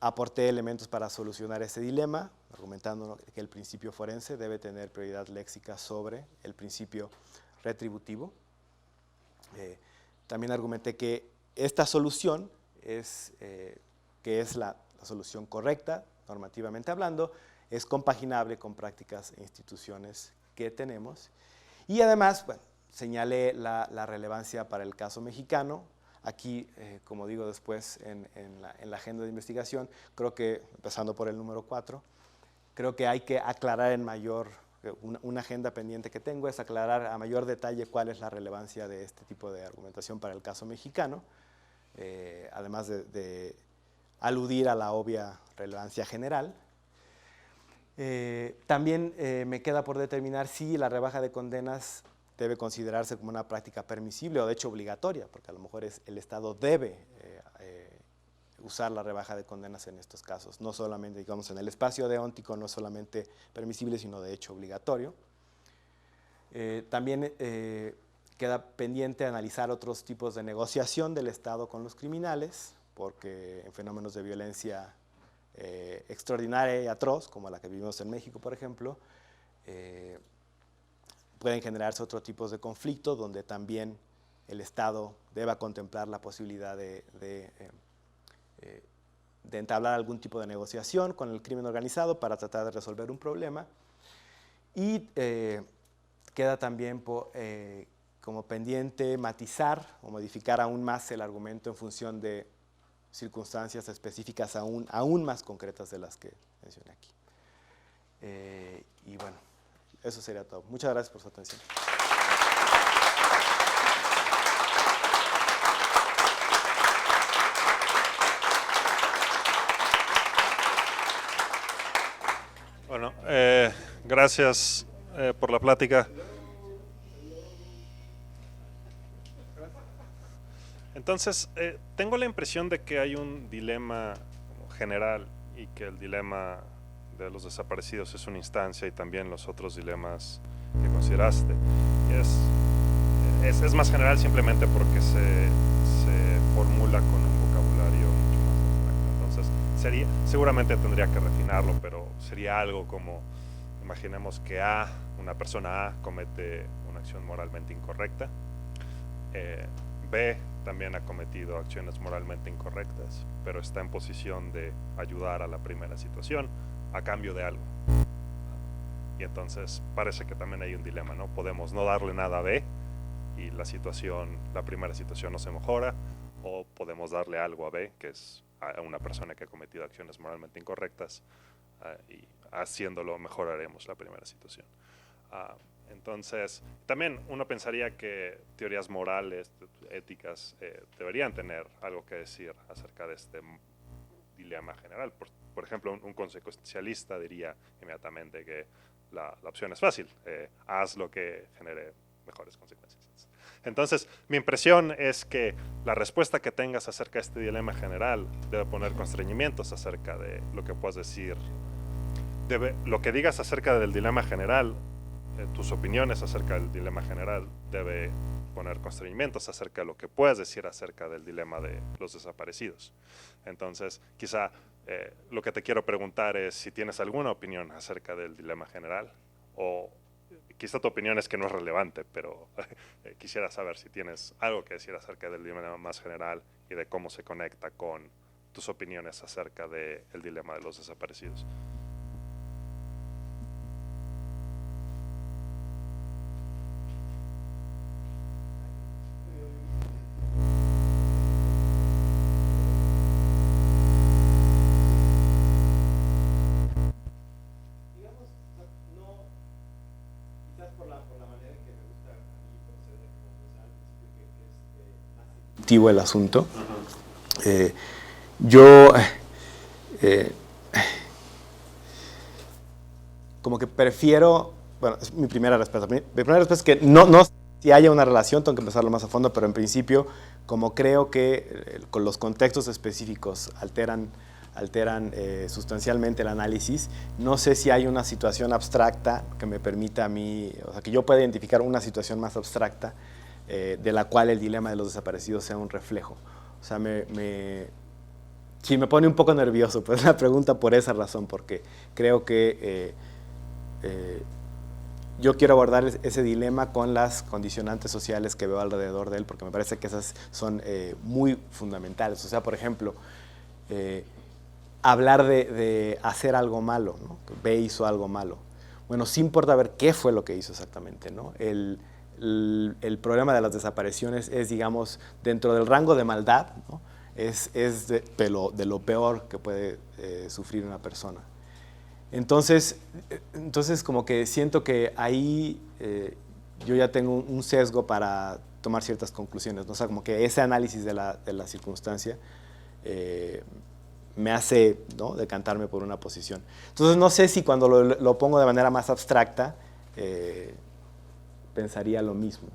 Aporté elementos para solucionar ese dilema, argumentando que el principio forense debe tener prioridad léxica sobre el principio retributivo. También argumenté que esta solución que es la solución correcta, normativamente hablando, es compaginable con prácticas e instituciones que tenemos. Y además, bueno, señalé la relevancia para el caso mexicano. Aquí, como digo después en la agenda de investigación, creo que, empezando por el número 4, creo que hay que aclarar una agenda pendiente que tengo es aclarar a mayor detalle cuál es la relevancia de este tipo de argumentación para el caso mexicano, además de aludir a la obvia relevancia general. También me queda por determinar si la rebaja de condenas debe considerarse como una práctica permisible o de hecho obligatoria, porque a lo mejor el Estado debe usar la rebaja de condenas en estos casos, no solamente, digamos, en el espacio deóntico, no solamente permisible, sino de hecho obligatorio. También queda pendiente analizar otros tipos de negociación del Estado con los criminales, porque en fenómenos de violencia extraordinaria y atroz, como la que vivimos en México, por ejemplo, pueden generarse otros tipos de conflictos donde también el Estado deba contemplar la posibilidad de entablar algún tipo de negociación con el crimen organizado para tratar de resolver un problema. Y queda también como pendiente matizar o modificar aún más el argumento en función de circunstancias específicas aún más concretas de las que mencioné aquí. Y bueno, eso sería todo. Muchas gracias por su atención. Bueno, gracias por la plática. Entonces, tengo la impresión de que hay un dilema general y que el dilema de los desaparecidos es una instancia y también los otros dilemas que consideraste. Es más general simplemente porque se formula con un vocabulario mucho más abstracto. Entonces, seguramente tendría que refinarlo, pero sería algo como, imaginemos que una persona A comete una acción moralmente incorrecta, B también ha cometido acciones moralmente incorrectas, pero está en posición de ayudar a la primera situación a cambio de algo. Y entonces parece que también hay un dilema, ¿no? Podemos no darle nada a B y la primera situación no se mejora, o podemos darle algo a B, que es a una persona que ha cometido acciones moralmente incorrectas, y haciéndolo mejoraremos la primera situación. Entonces, también uno pensaría que teorías morales, éticas, deberían tener algo que decir acerca de este dilema general. Por ejemplo, un consecuencialista diría inmediatamente que la opción es fácil, haz lo que genere mejores consecuencias. Entonces, mi impresión es que la respuesta que tengas acerca de este dilema general debe poner constreñimientos acerca de lo que puedas decir. Lo que digas acerca del dilema general, tus opiniones acerca del dilema general, debe poner constreñimientos acerca de lo que puedes decir acerca del dilema de los desaparecidos. Entonces, quizá lo que te quiero preguntar es si tienes alguna opinión acerca del dilema general, o quizá tu opinión es que no es relevante, pero quisiera saber si tienes algo que decir acerca del dilema más general y de cómo se conecta con tus opiniones acerca del dilema de los desaparecidos. El asunto. Yo como que prefiero, bueno, es mi primera respuesta. Mi primera respuesta es que no si haya una relación, tengo que empezarlo más a fondo, pero en principio, como creo que con los contextos específicos alteran sustancialmente el análisis, no sé si hay una situación abstracta que me permita a mí, o sea, que yo pueda identificar una situación más abstracta de la cual el dilema de los desaparecidos sea un reflejo. O sea, sí me pone un poco nervioso pues, la pregunta por esa razón, porque creo que yo quiero abordar ese dilema con las condicionantes sociales que veo alrededor de él, porque me parece que esas son muy fundamentales. O sea, por ejemplo, hablar de hacer algo malo, ¿no? Que B hizo algo malo. Bueno, sí importa ver qué fue lo que hizo exactamente, ¿no? El problema de las desapariciones es, digamos, dentro del rango de maldad, ¿no? Es de lo peor que puede sufrir una persona. Entonces, como que siento que ahí yo ya tengo un sesgo para tomar ciertas conclusiones, ¿no? O sea, como que ese análisis de la circunstancia me hace, ¿no?, decantarme por una posición. Entonces, no sé si cuando lo pongo de manera más abstracta, pensaría lo mismo.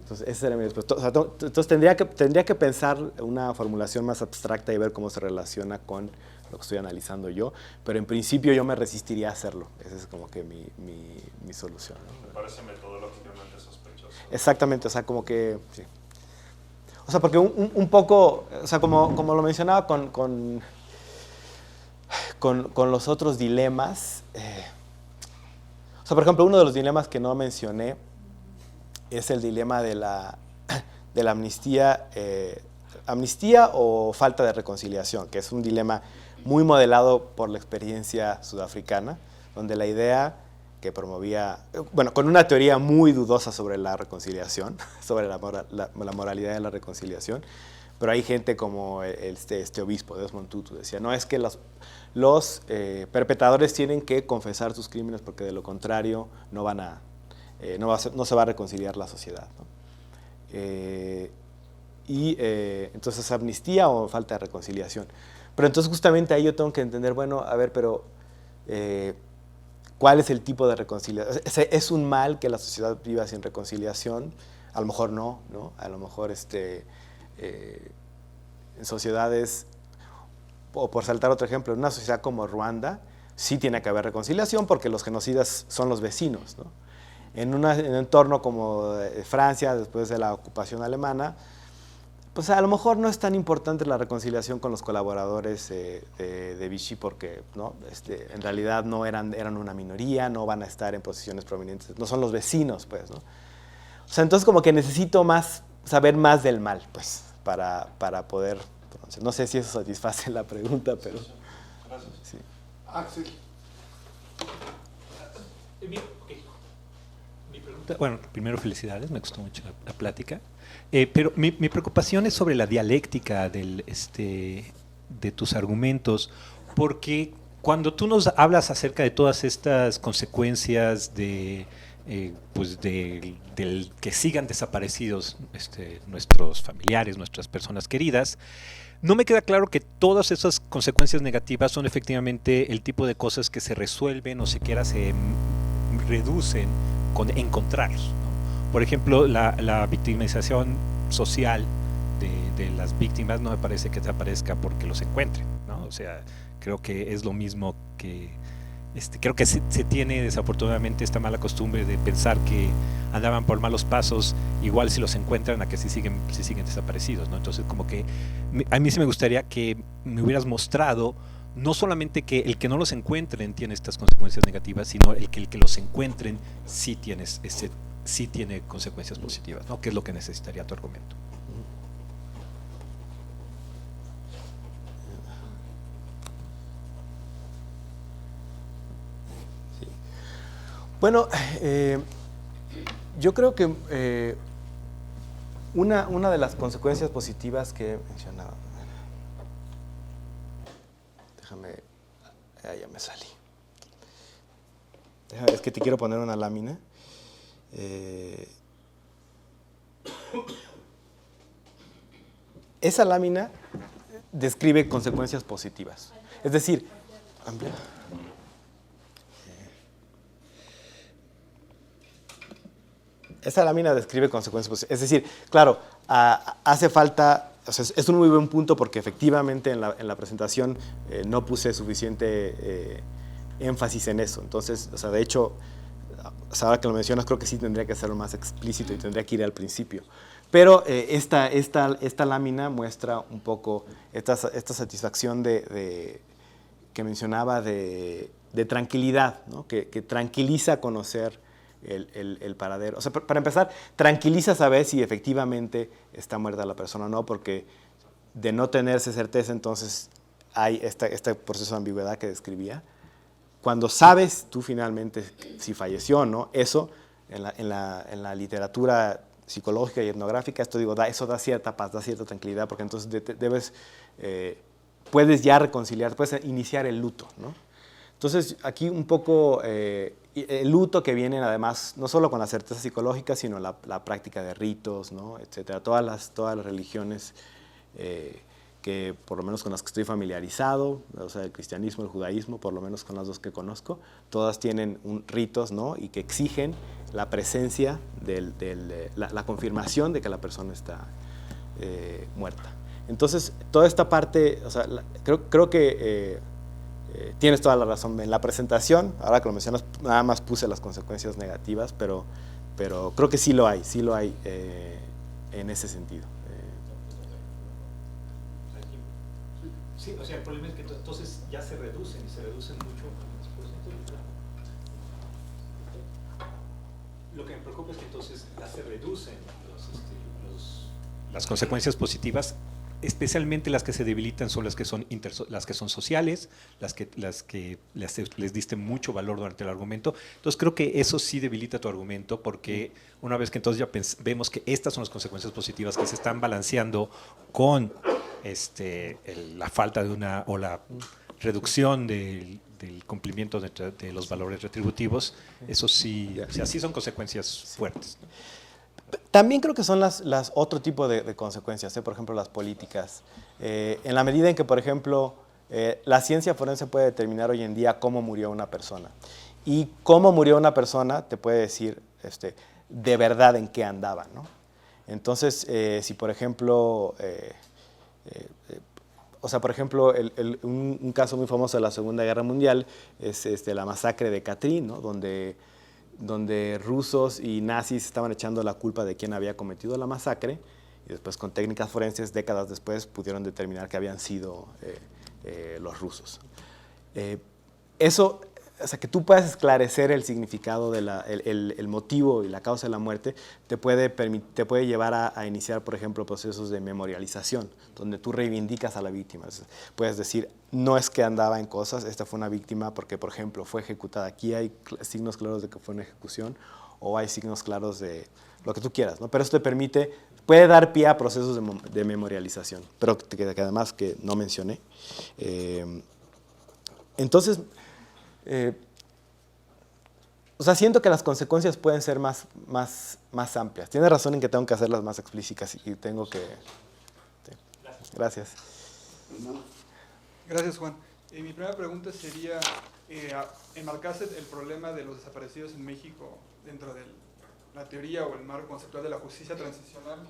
Entonces, esa sería mi respuesta. O sea, entonces tendría que pensar una formulación más abstracta y ver cómo se relaciona con lo que estoy analizando yo, pero en principio yo me resistiría a hacerlo. Esa es como que mi solución, ¿no? Me parece metodológicamente sospechoso. Exactamente, o sea, como que, sí. O sea, porque un poco, o sea, como lo mencionaba con los otros dilemas, o sea, por ejemplo, uno de los dilemas que no mencioné es el dilema de la amnistía, amnistía o falta de reconciliación, que es un dilema muy modelado por la experiencia sudafricana, donde la idea que promovía, bueno, con una teoría muy dudosa sobre la reconciliación, sobre la moralidad de la reconciliación, pero hay gente como este obispo, Desmond Tutu, decía, no, es que los perpetradores tienen que confesar sus crímenes porque de lo contrario no se va a reconciliar la sociedad, ¿no? Entonces, amnistía o falta de reconciliación. Pero entonces justamente ahí yo tengo que entender, bueno, a ver, pero ¿cuál es el tipo de reconciliación? ¿Es un mal que la sociedad viva sin reconciliación? A lo mejor no, ¿no? A lo mejor en sociedades, o por saltar otro ejemplo, en una sociedad como Ruanda, sí tiene que haber reconciliación porque los genocidas son los vecinos, ¿no? En un entorno como Francia, después de la ocupación alemana, pues a lo mejor no es tan importante la reconciliación con los colaboradores de Vichy porque, ¿no?, en realidad no eran una minoría, no van a estar en posiciones prominentes, no son los vecinos, pues, ¿no? O sea, entonces como que necesito saber más del mal, pues, para poder, entonces, no sé si eso satisface la pregunta, pero... Gracias. Sí. Axel. Mi pregunta, bueno, primero felicidades, me gustó mucho la plática, pero mi preocupación es sobre la dialéctica de tus argumentos, porque cuando tú nos hablas acerca de todas estas consecuencias pues del que sigan desaparecidos nuestros familiares, nuestras personas queridas, no me queda claro que todas esas consecuencias negativas son efectivamente el tipo de cosas que se resuelven o siquiera se reducen con encontrarlos, ¿no? Por ejemplo, la victimización social de las víctimas no me parece que desaparezca porque los encuentren, ¿no? O sea, creo que es lo mismo que... creo que se tiene desafortunadamente esta mala costumbre de pensar que andaban por malos pasos, igual si los encuentran a que si siguen desaparecidos, ¿no? Entonces como que a mí sí me gustaría que me hubieras mostrado no solamente que el que no los encuentren tiene estas consecuencias negativas, sino el que los encuentren sí tiene consecuencias positivas, ¿no? Que es lo que necesitaría tu argumento. Bueno, yo creo que una de las consecuencias positivas que mencionaba, ya me salí. Es que te quiero poner una lámina. Esa lámina describe consecuencias positivas. Es decir, amplia. Esa lámina describe consecuencias positivas. Es decir, claro, hace falta, o sea, es un muy buen punto porque efectivamente en la presentación no puse suficiente énfasis en eso. Entonces, o sea, de hecho, o sea, ahora que lo mencionas, creo que sí tendría que hacerlo más explícito y tendría que ir al principio. Pero esta lámina muestra un poco esta satisfacción que mencionaba de tranquilidad, ¿no? que tranquiliza conocer el paradero. O sea, para empezar, tranquiliza saber si efectivamente está muerta la persona o no, porque de no tenerse certeza, entonces hay este proceso de ambigüedad que describía. Cuando sabes tú finalmente si falleció o no, eso en la literatura psicológica y etnográfica, eso da cierta paz, da cierta tranquilidad, porque entonces puedes ya reconciliar, puedes iniciar el luto, ¿no? Entonces, aquí un poco el luto que viene además, no solo con la certeza psicológica, sino la práctica de ritos, ¿no? Etcétera. Todas las religiones que por lo menos con las que estoy familiarizado, o sea, el cristianismo, el judaísmo, por lo menos con las dos que conozco, todas tienen ritos, ¿no? Y que exigen la presencia, la confirmación de que la persona está muerta. Entonces, toda esta parte, o sea, creo que tienes toda la razón. En la presentación, ahora que lo mencionas, nada más puse las consecuencias negativas, pero creo que sí lo hay en ese sentido. Sí, o sea, el problema es que entonces ya se reducen mucho. Lo que me preocupa es que entonces ya se reducen las consecuencias positivas, especialmente las que se debilitan son las que son sociales, las que les diste mucho valor durante el argumento. Entonces creo que eso sí debilita tu argumento, porque una vez que entonces ya vemos que estas son las consecuencias positivas que se están balanceando con la falta de o la reducción del cumplimiento de los valores retributivos, eso sí, o sea, sí son consecuencias fuertes. También creo que son las otro tipo de consecuencias, por ejemplo, las políticas. En la medida en que, por ejemplo, la ciencia forense puede determinar hoy en día cómo murió una persona. Y cómo murió una persona te puede decir de verdad en qué andaba, ¿no? Entonces, si por ejemplo, un caso muy famoso de la Segunda Guerra Mundial es la masacre de Katyn, ¿no? donde rusos y nazis estaban echando la culpa de quién había cometido la masacre, y después con técnicas forenses, décadas después, pudieron determinar que habían sido los rusos. Eso, o sea, que tú puedas esclarecer el significado, el motivo y la causa de la muerte, te puede llevar a iniciar, por ejemplo, procesos de memorialización, donde tú reivindicas a la víctima. Puedes decir, no es que andaba en cosas, esta fue una víctima porque, por ejemplo, fue ejecutada. Aquí hay signos claros de que fue una ejecución, o hay signos claros de lo que tú quieras, ¿no? Pero eso puede dar pie a procesos de memorialización, pero que además que no mencioné. Entonces, o sea, siento que las consecuencias pueden ser más amplias. Tienes razón en que tengo que hacerlas más explícitas y tengo que... Sí. Gracias. Gracias, Juan. Mi primera pregunta sería, enmarcarse el problema de los desaparecidos en México dentro la teoría o el marco conceptual de la justicia transicional,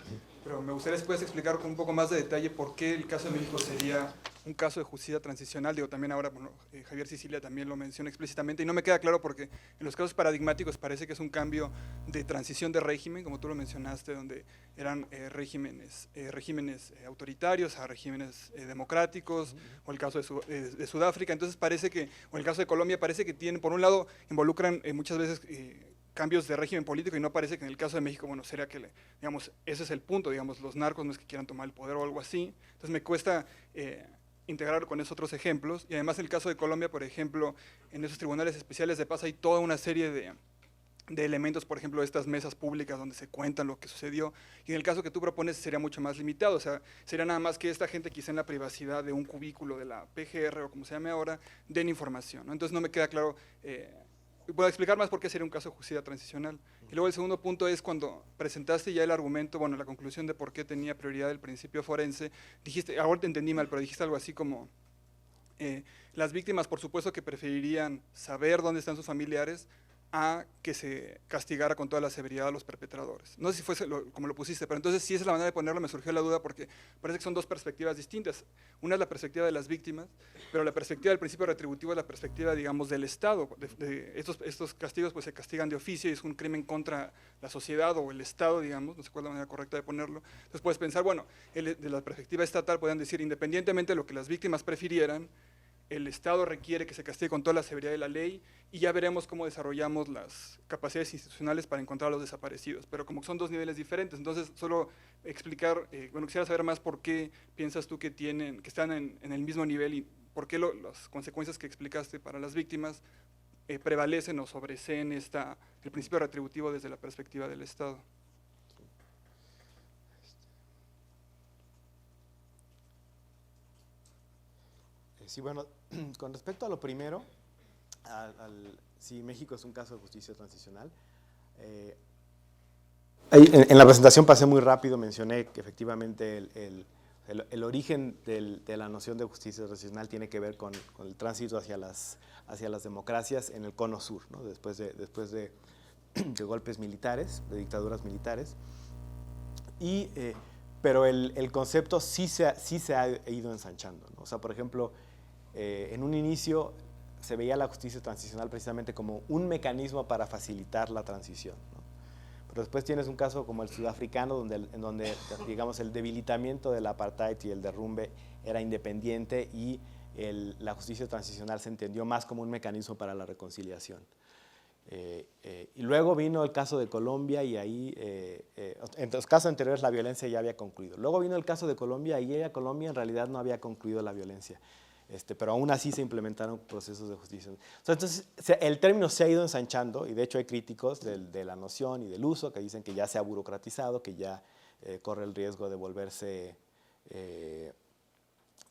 pero me gustaría si puedes explicar con un poco más de detalle por qué el caso de México sería un caso de justicia transicional. Digo, también ahora, bueno, Javier Sicilia también lo menciona explícitamente y no me queda claro porque en los casos paradigmáticos parece que es un cambio de transición de régimen, como tú lo mencionaste, donde eran regímenes autoritarios a regímenes democráticos, o el caso de Sudáfrica. Entonces parece que, o el caso de Colombia, parece que tienen, por un lado, involucran muchas veces cambios de régimen político y no parece que en el caso de México, bueno, sería que, digamos, ese es el punto, digamos, los narcos no es que quieran tomar el poder o algo así. Entonces me cuesta integrarlo con esos otros ejemplos. Y además en el caso de Colombia, por ejemplo, en esos tribunales especiales de paz hay toda una serie de elementos, por ejemplo, estas mesas públicas donde se cuentan lo que sucedió, y en el caso que tú propones sería mucho más limitado, o sea, sería nada más que esta gente quizá en la privacidad de un cubículo de la PGR o como se llame ahora, den información, ¿no? Entonces no me queda claro, puedo explicar más por qué sería un caso de justicia transicional. Y luego el segundo punto es cuando presentaste ya el argumento, bueno, la conclusión de por qué tenía prioridad el principio forense, dijiste, ahora te entendí mal, pero dijiste algo así como, las víctimas por supuesto que preferirían saber dónde están sus familiares a que se castigara con toda la severidad a los perpetradores. No sé si fuese como lo pusiste, pero entonces si esa es la manera de ponerlo me surgió la duda porque parece que son dos perspectivas distintas. Una es la perspectiva de las víctimas, pero la perspectiva del principio retributivo es la perspectiva, digamos, del Estado. Estos castigos pues se castigan de oficio y es un crimen contra la sociedad o el Estado, digamos, no sé cuál es la manera correcta de ponerlo. Entonces puedes pensar, bueno, de la perspectiva estatal podrían decir, independientemente de lo que las víctimas prefirieran, el Estado requiere que se castigue con toda la severidad de la ley y ya veremos cómo desarrollamos las capacidades institucionales para encontrar a los desaparecidos. Pero como son dos niveles diferentes, entonces solo explicar, bueno, quisiera saber más por qué piensas tú que están en el mismo nivel y por qué las consecuencias que explicaste para las víctimas prevalecen o sobreseen el principio retributivo desde la perspectiva del Estado. Sí, bueno, con respecto a lo primero, si México es un caso de justicia transicional, en la presentación pasé muy rápido, mencioné que efectivamente el origen de la noción de justicia transicional tiene que ver con el tránsito hacia las democracias en el cono sur, ¿no? después de golpes militares, de dictaduras militares, pero el concepto sí se ha ido ensanchando, ¿no? O sea, por ejemplo, en un inicio se veía la justicia transicional precisamente como un mecanismo para facilitar la transición, ¿no? Pero después tienes un caso como el sudafricano, en donde digamos, el debilitamiento del apartheid y el derrumbe era independiente y la justicia transicional se entendió más como un mecanismo para la reconciliación. Y luego vino el caso de Colombia y ahí, en los casos anteriores la violencia ya había concluido. Luego vino el caso de Colombia y a Colombia en realidad no había concluido la violencia. Pero aún así se implementaron procesos de justicia. Entonces, el término se ha ido ensanchando y de hecho hay críticos de la noción y del uso que dicen que ya se ha burocratizado, que ya corre el riesgo de volverse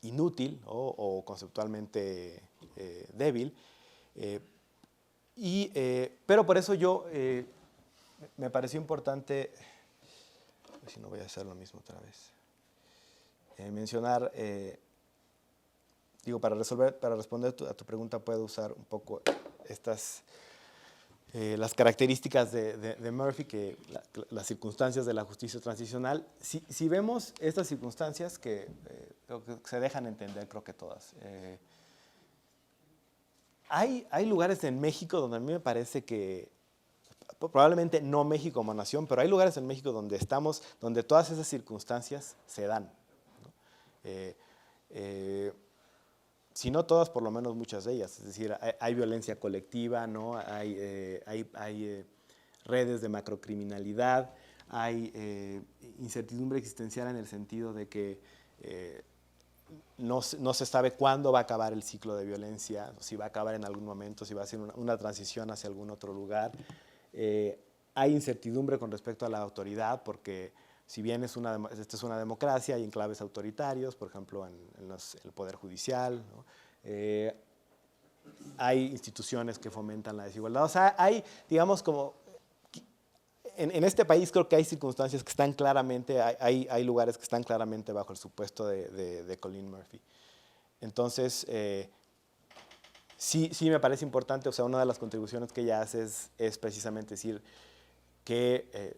inútil o conceptualmente débil. Pero por eso me pareció importante, a ver si no voy a hacer lo mismo otra vez, mencionar... para responder a tu pregunta puedo usar un poco las características de Murphy, las circunstancias de la justicia transicional. Si vemos estas circunstancias que se dejan entender, creo que todas. Hay lugares en México donde a mí me parece que, probablemente no México como nación, pero hay lugares en México donde todas esas circunstancias se dan, ¿no? Si no todas, por lo menos muchas de ellas. Es decir, hay violencia colectiva, ¿no? Hay redes de macrocriminalidad, hay incertidumbre existencial en el sentido de que no se sabe cuándo va a acabar el ciclo de violencia, si va a acabar en algún momento, si va a ser una transición hacia algún otro lugar. Hay incertidumbre con respecto a la autoridad, porque si bien esta es una democracia, hay enclaves autoritarios, por ejemplo, en el Poder Judicial, ¿no? Hay instituciones que fomentan la desigualdad. O sea, hay, digamos, como... En este país creo que hay circunstancias que están claramente, hay lugares que están claramente bajo el supuesto de Colin Murphy. Entonces, sí me parece importante, o sea, una de las contribuciones que ella hace es precisamente decir, que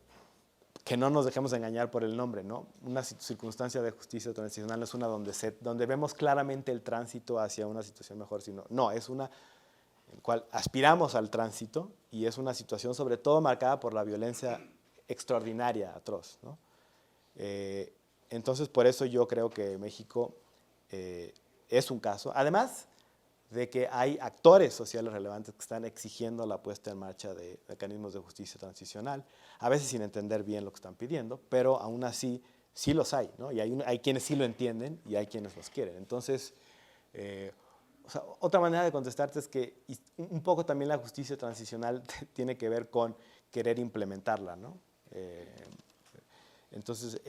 no nos dejemos engañar por el nombre, ¿no? Una circunstancia de justicia transicional no es una donde vemos claramente el tránsito hacia una situación mejor, sino, no, es una en la cual aspiramos al tránsito y es una situación sobre todo marcada por la violencia extraordinaria, atroz, ¿no? Entonces, por eso yo creo que México es un caso, además de que hay actores sociales relevantes que están exigiendo la puesta en marcha de mecanismos de justicia transicional, a veces sin entender bien lo que están pidiendo, pero aún así sí los hay, ¿no? Y hay quienes sí lo entienden y hay quienes los quieren. Entonces, o sea, otra manera de contestarte es que un poco también la justicia transicional tiene que ver con querer implementarla, ¿no? Entonces,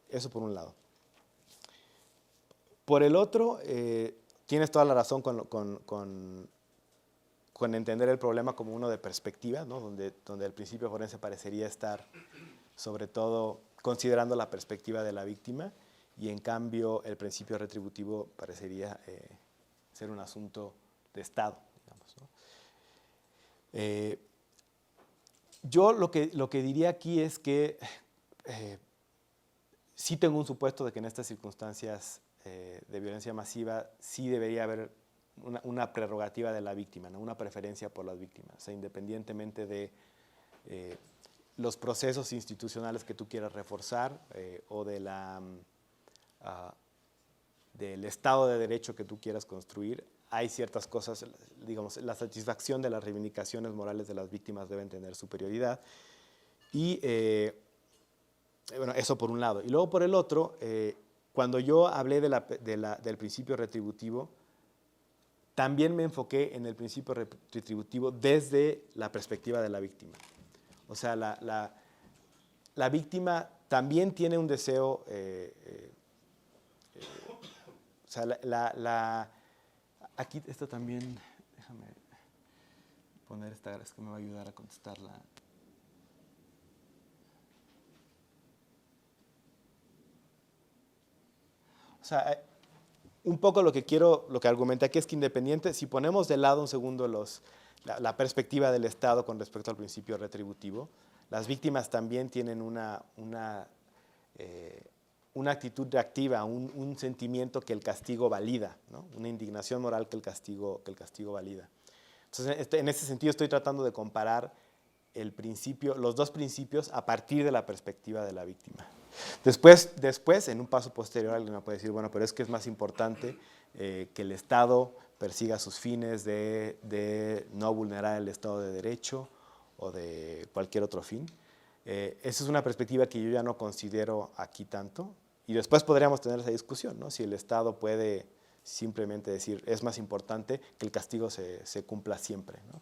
eso por un lado. Por el otro, tienes toda la razón con entender el problema como uno de perspectiva, ¿no? donde el principio forense parecería estar sobre todo considerando la perspectiva de la víctima y en cambio el principio retributivo parecería ser un asunto de Estado, digamos, ¿no? Yo lo que diría aquí es que sí tengo un supuesto de que en estas circunstancias de violencia masiva sí debería haber una prerrogativa de la víctima, ¿no? Una preferencia por las víctimas, o sea, independientemente de los procesos institucionales que tú quieras reforzar o de del Estado de Derecho que tú quieras construir, hay ciertas cosas, digamos, la satisfacción de las reivindicaciones morales de las víctimas deben tener superioridad y bueno, eso por un lado. Y luego por el otro, cuando yo hablé del principio retributivo, también me enfoqué en el principio retributivo desde la perspectiva de la víctima. O sea, la víctima también tiene un deseo, o sea, aquí esto también, déjame poner esta, es que me va a ayudar a contestarla. O sea, un poco lo que argumenté aquí es que independiente, si ponemos de lado un segundo la perspectiva del Estado con respecto al principio retributivo, las víctimas también tienen una actitud reactiva, un sentimiento que el castigo valida, ¿no? Una indignación moral que el castigo valida. Entonces, en ese sentido estoy tratando de comparar los dos principios a partir de la perspectiva de la víctima. Después, en un paso posterior, alguien me puede decir, bueno, pero es que es más importante que el Estado persiga sus fines de no vulnerar el Estado de Derecho o de cualquier otro fin. Esa es una perspectiva que yo ya no considero aquí tanto. Y después podríamos tener esa discusión, ¿no? Si el Estado puede simplemente decir, es más importante que el castigo se cumpla siempre, ¿no?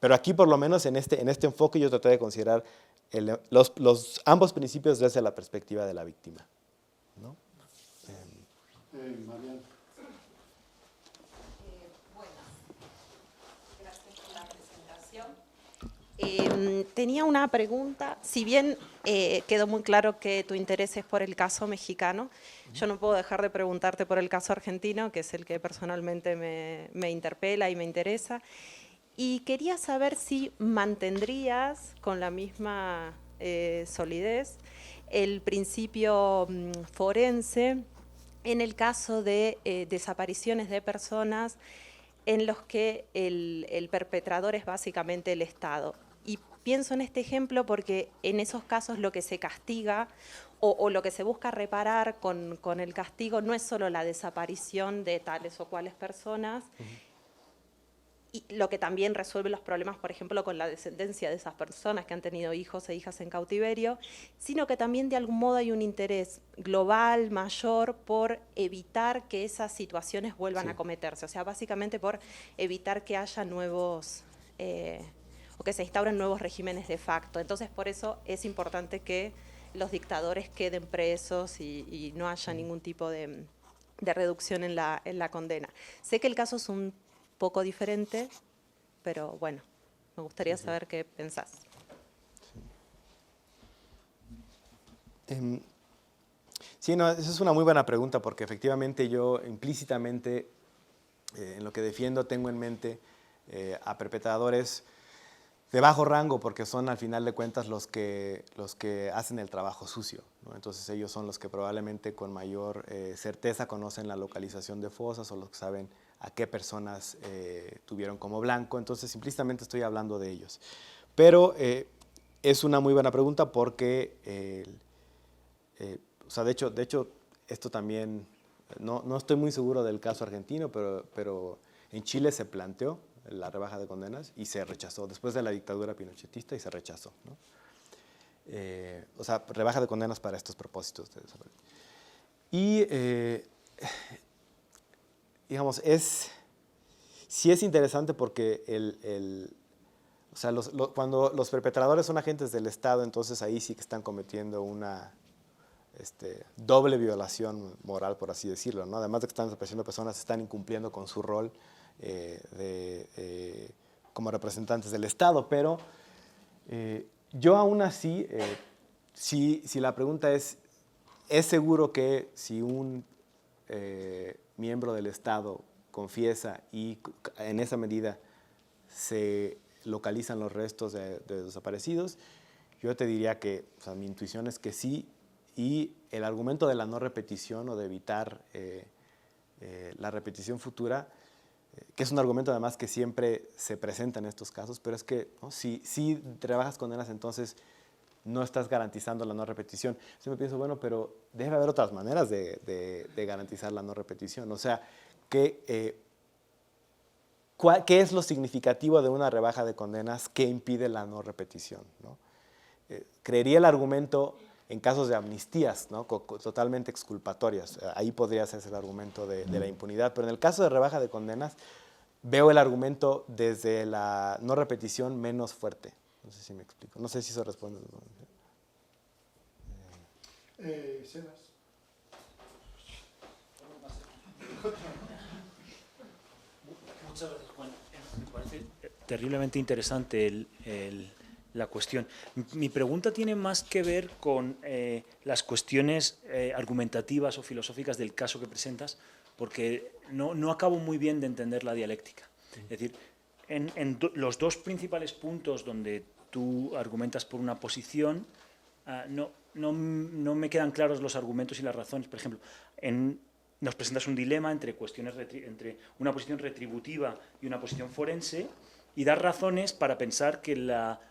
Pero aquí, por lo menos en este enfoque, yo traté de considerar ambos principios desde la perspectiva de la víctima, ¿no? Mariana. Buenas, gracias por la presentación. Tenía una pregunta, si bien quedó muy claro que tu interés es por el caso mexicano, yo no puedo dejar de preguntarte por el caso argentino, que es el que personalmente me interpela y me interesa. Y quería saber si mantendrías con la misma solidez el principio forense en el caso de desapariciones de personas en los que el perpetrador es básicamente el Estado. Y pienso en este ejemplo porque en esos casos lo que se castiga o lo que se busca reparar con el castigo no es solo la desaparición de tales o cuales personas, y lo que también resuelve los problemas, por ejemplo, con la descendencia de esas personas que han tenido hijos e hijas en cautiverio, sino que también de algún modo hay un interés global, mayor, por evitar que esas situaciones vuelvan a cometerse. O sea, básicamente por evitar que haya nuevos, o que se instauren nuevos regímenes de facto. Entonces, por eso es importante que los dictadores queden presos y no haya ningún tipo de reducción en la condena. Sé que el caso es un poco diferente, pero bueno, me gustaría saber qué pensás. Sí, no, esa es una muy buena pregunta porque efectivamente yo implícitamente en lo que defiendo tengo en mente a perpetradores de bajo rango, porque son al final de cuentas los que hacen el trabajo sucio, ¿no? Entonces ellos son los que probablemente con mayor certeza conocen la localización de fosas o los que saben a qué personas tuvieron como blanco. Entonces implícitamente estoy hablando de ellos. Pero es una muy buena pregunta porque, o sea, de hecho esto también, no estoy muy seguro del caso argentino, pero en Chile se planteó la rebaja de condenas y se rechazó, después de la dictadura pinochetista, y se rechazó, ¿no? O sea, rebaja de condenas para estos propósitos de desaparición. Y, digamos, sí es interesante porque o sea, cuando los perpetradores son agentes del Estado, entonces ahí sí que están cometiendo una doble violación moral, por así decirlo, ¿no? Además de que están desapareciendo personas, están incumpliendo con su rol como representantes del Estado, pero yo aún así, si la pregunta es seguro que si un miembro del Estado confiesa y en esa medida se localizan los restos de desaparecidos, yo te diría que, o sea, mi intuición es que sí, y el argumento de la no repetición o de evitar la repetición futura, que es un argumento además que siempre se presenta en estos casos, pero es que, ¿no?, si trabajas condenas, entonces no estás garantizando la no repetición. Yo me pienso, bueno, pero debe haber otras maneras de garantizar la no repetición. O sea, ¿qué es lo significativo de una rebaja de condenas que impide la no repetición, ¿no? Creería el argumento en casos de amnistías, ¿no?, totalmente exculpatorias. Ahí podría hacerse el argumento de la impunidad, pero en el caso de rebaja de condenas veo el argumento desde la no repetición menos fuerte. No sé si me explico. No sé si eso responde. Sebas. Muchas gracias, Juan. Me parece terriblemente interesante la cuestión. Mi pregunta tiene más que ver con las cuestiones argumentativas o filosóficas del caso que presentas, porque no acabo muy bien de entender la dialéctica. Es decir, los dos principales puntos donde tú argumentas por una posición, no me quedan claros los argumentos y las razones. Por ejemplo, nos presentas un dilema entre una posición retributiva y una posición forense, y das razones para pensar que la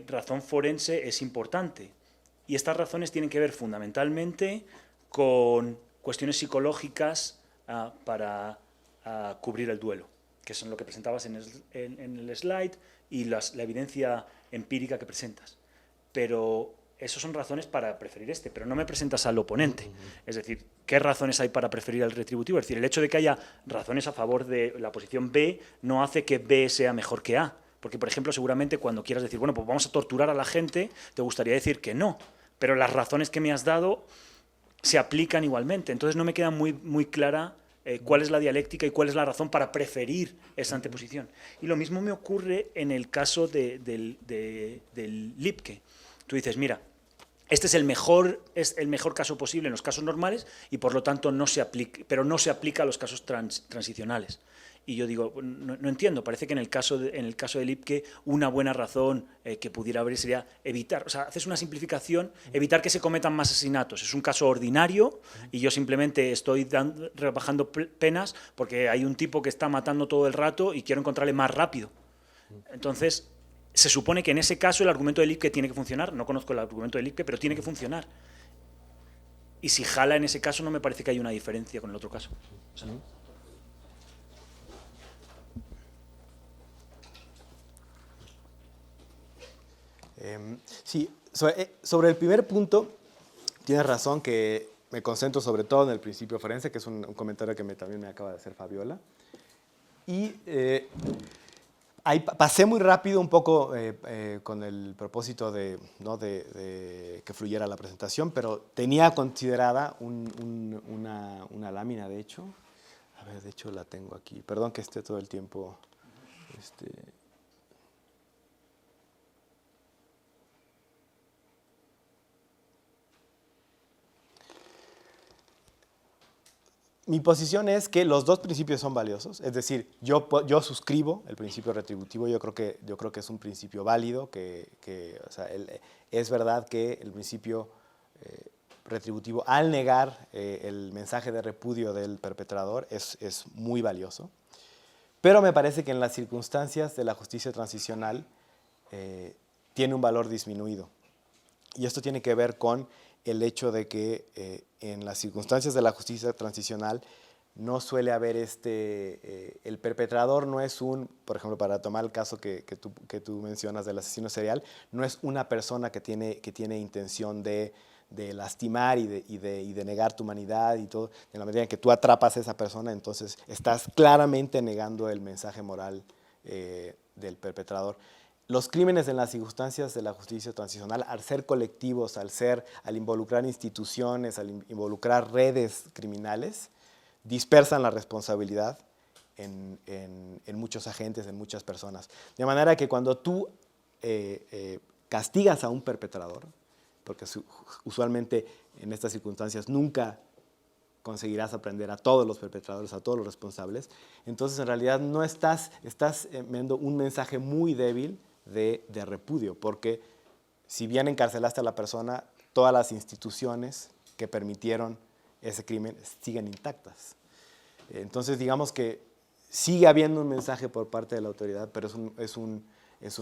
razón forense es importante. Y estas razones tienen que ver fundamentalmente con cuestiones psicológicas para cubrir el duelo, que son lo que presentabas en el slide y la evidencia empírica que presentas. Pero esas son razones para preferir pero no me presentas al oponente. Es decir, ¿qué razones hay para preferir al retributivo? Es decir, el hecho de que haya razones a favor de la posición B no hace que B sea mejor que A. Porque, por ejemplo, seguramente cuando quieras decir, bueno, pues vamos a torturar a la gente, te gustaría decir que no. Pero las razones que me has dado se aplican igualmente. Entonces no me queda muy clara cuál es la dialéctica y cuál es la razón para preferir esa anteposición. Y lo mismo me ocurre en el caso del Lipke. Tú dices, mira, este es el mejor caso posible en los casos normales y por lo tanto no se aplica a los casos transicionales. Y yo digo, no entiendo, parece que en el caso de Lipke una buena razón que pudiera haber sería evitar, o sea, haces una simplificación, evitar que se cometan más asesinatos. Es un caso ordinario y yo simplemente estoy rebajando penas porque hay un tipo que está matando todo el rato y quiero encontrarle más rápido. Entonces, se supone que en ese caso el argumento de Lipke tiene que funcionar. No conozco el argumento de Lipke, pero tiene que funcionar. Y si jala en ese caso, no me parece que haya una diferencia con el otro caso. O sea, sí, sobre el primer punto, tienes razón que me concentro sobre todo en el principio forense, que es un comentario que también me acaba de hacer Fabiola. Y ahí pasé muy rápido un poco con el propósito de que fluyera la presentación, pero tenía considerada una lámina, de hecho. A ver, de hecho la tengo aquí. Perdón que esté todo el tiempo... Mi posición es que los dos principios son valiosos, es decir, yo suscribo el principio retributivo, yo creo que es un principio válido, o sea, es verdad que el principio retributivo, al negar el mensaje de repudio del perpetrador, es muy valioso, pero me parece que en las circunstancias de la justicia transicional tiene un valor disminuido, y esto tiene que ver con el hecho de que en las circunstancias de la justicia transicional no suele haber el perpetrador no es por ejemplo, para tomar el caso que tú mencionas del asesino serial, no es una persona que tiene intención de lastimar y de negar tu humanidad y todo. En la medida en que tú atrapas a esa persona, entonces estás claramente negando el mensaje moral del perpetrador. Los crímenes en las circunstancias de la justicia transicional, al ser colectivos, al involucrar instituciones, al involucrar redes criminales, dispersan la responsabilidad en muchos agentes, en muchas personas. De manera que cuando tú castigas a un perpetrador, porque usualmente en estas circunstancias nunca conseguirás aprender a todos los perpetradores, a todos los responsables, entonces en realidad no estás enviando un mensaje muy débil de repudio, porque si bien encarcelaste a la persona, todas las instituciones que permitieron ese crimen siguen intactas. Entonces digamos que sigue habiendo un mensaje por parte de la autoridad, pero es un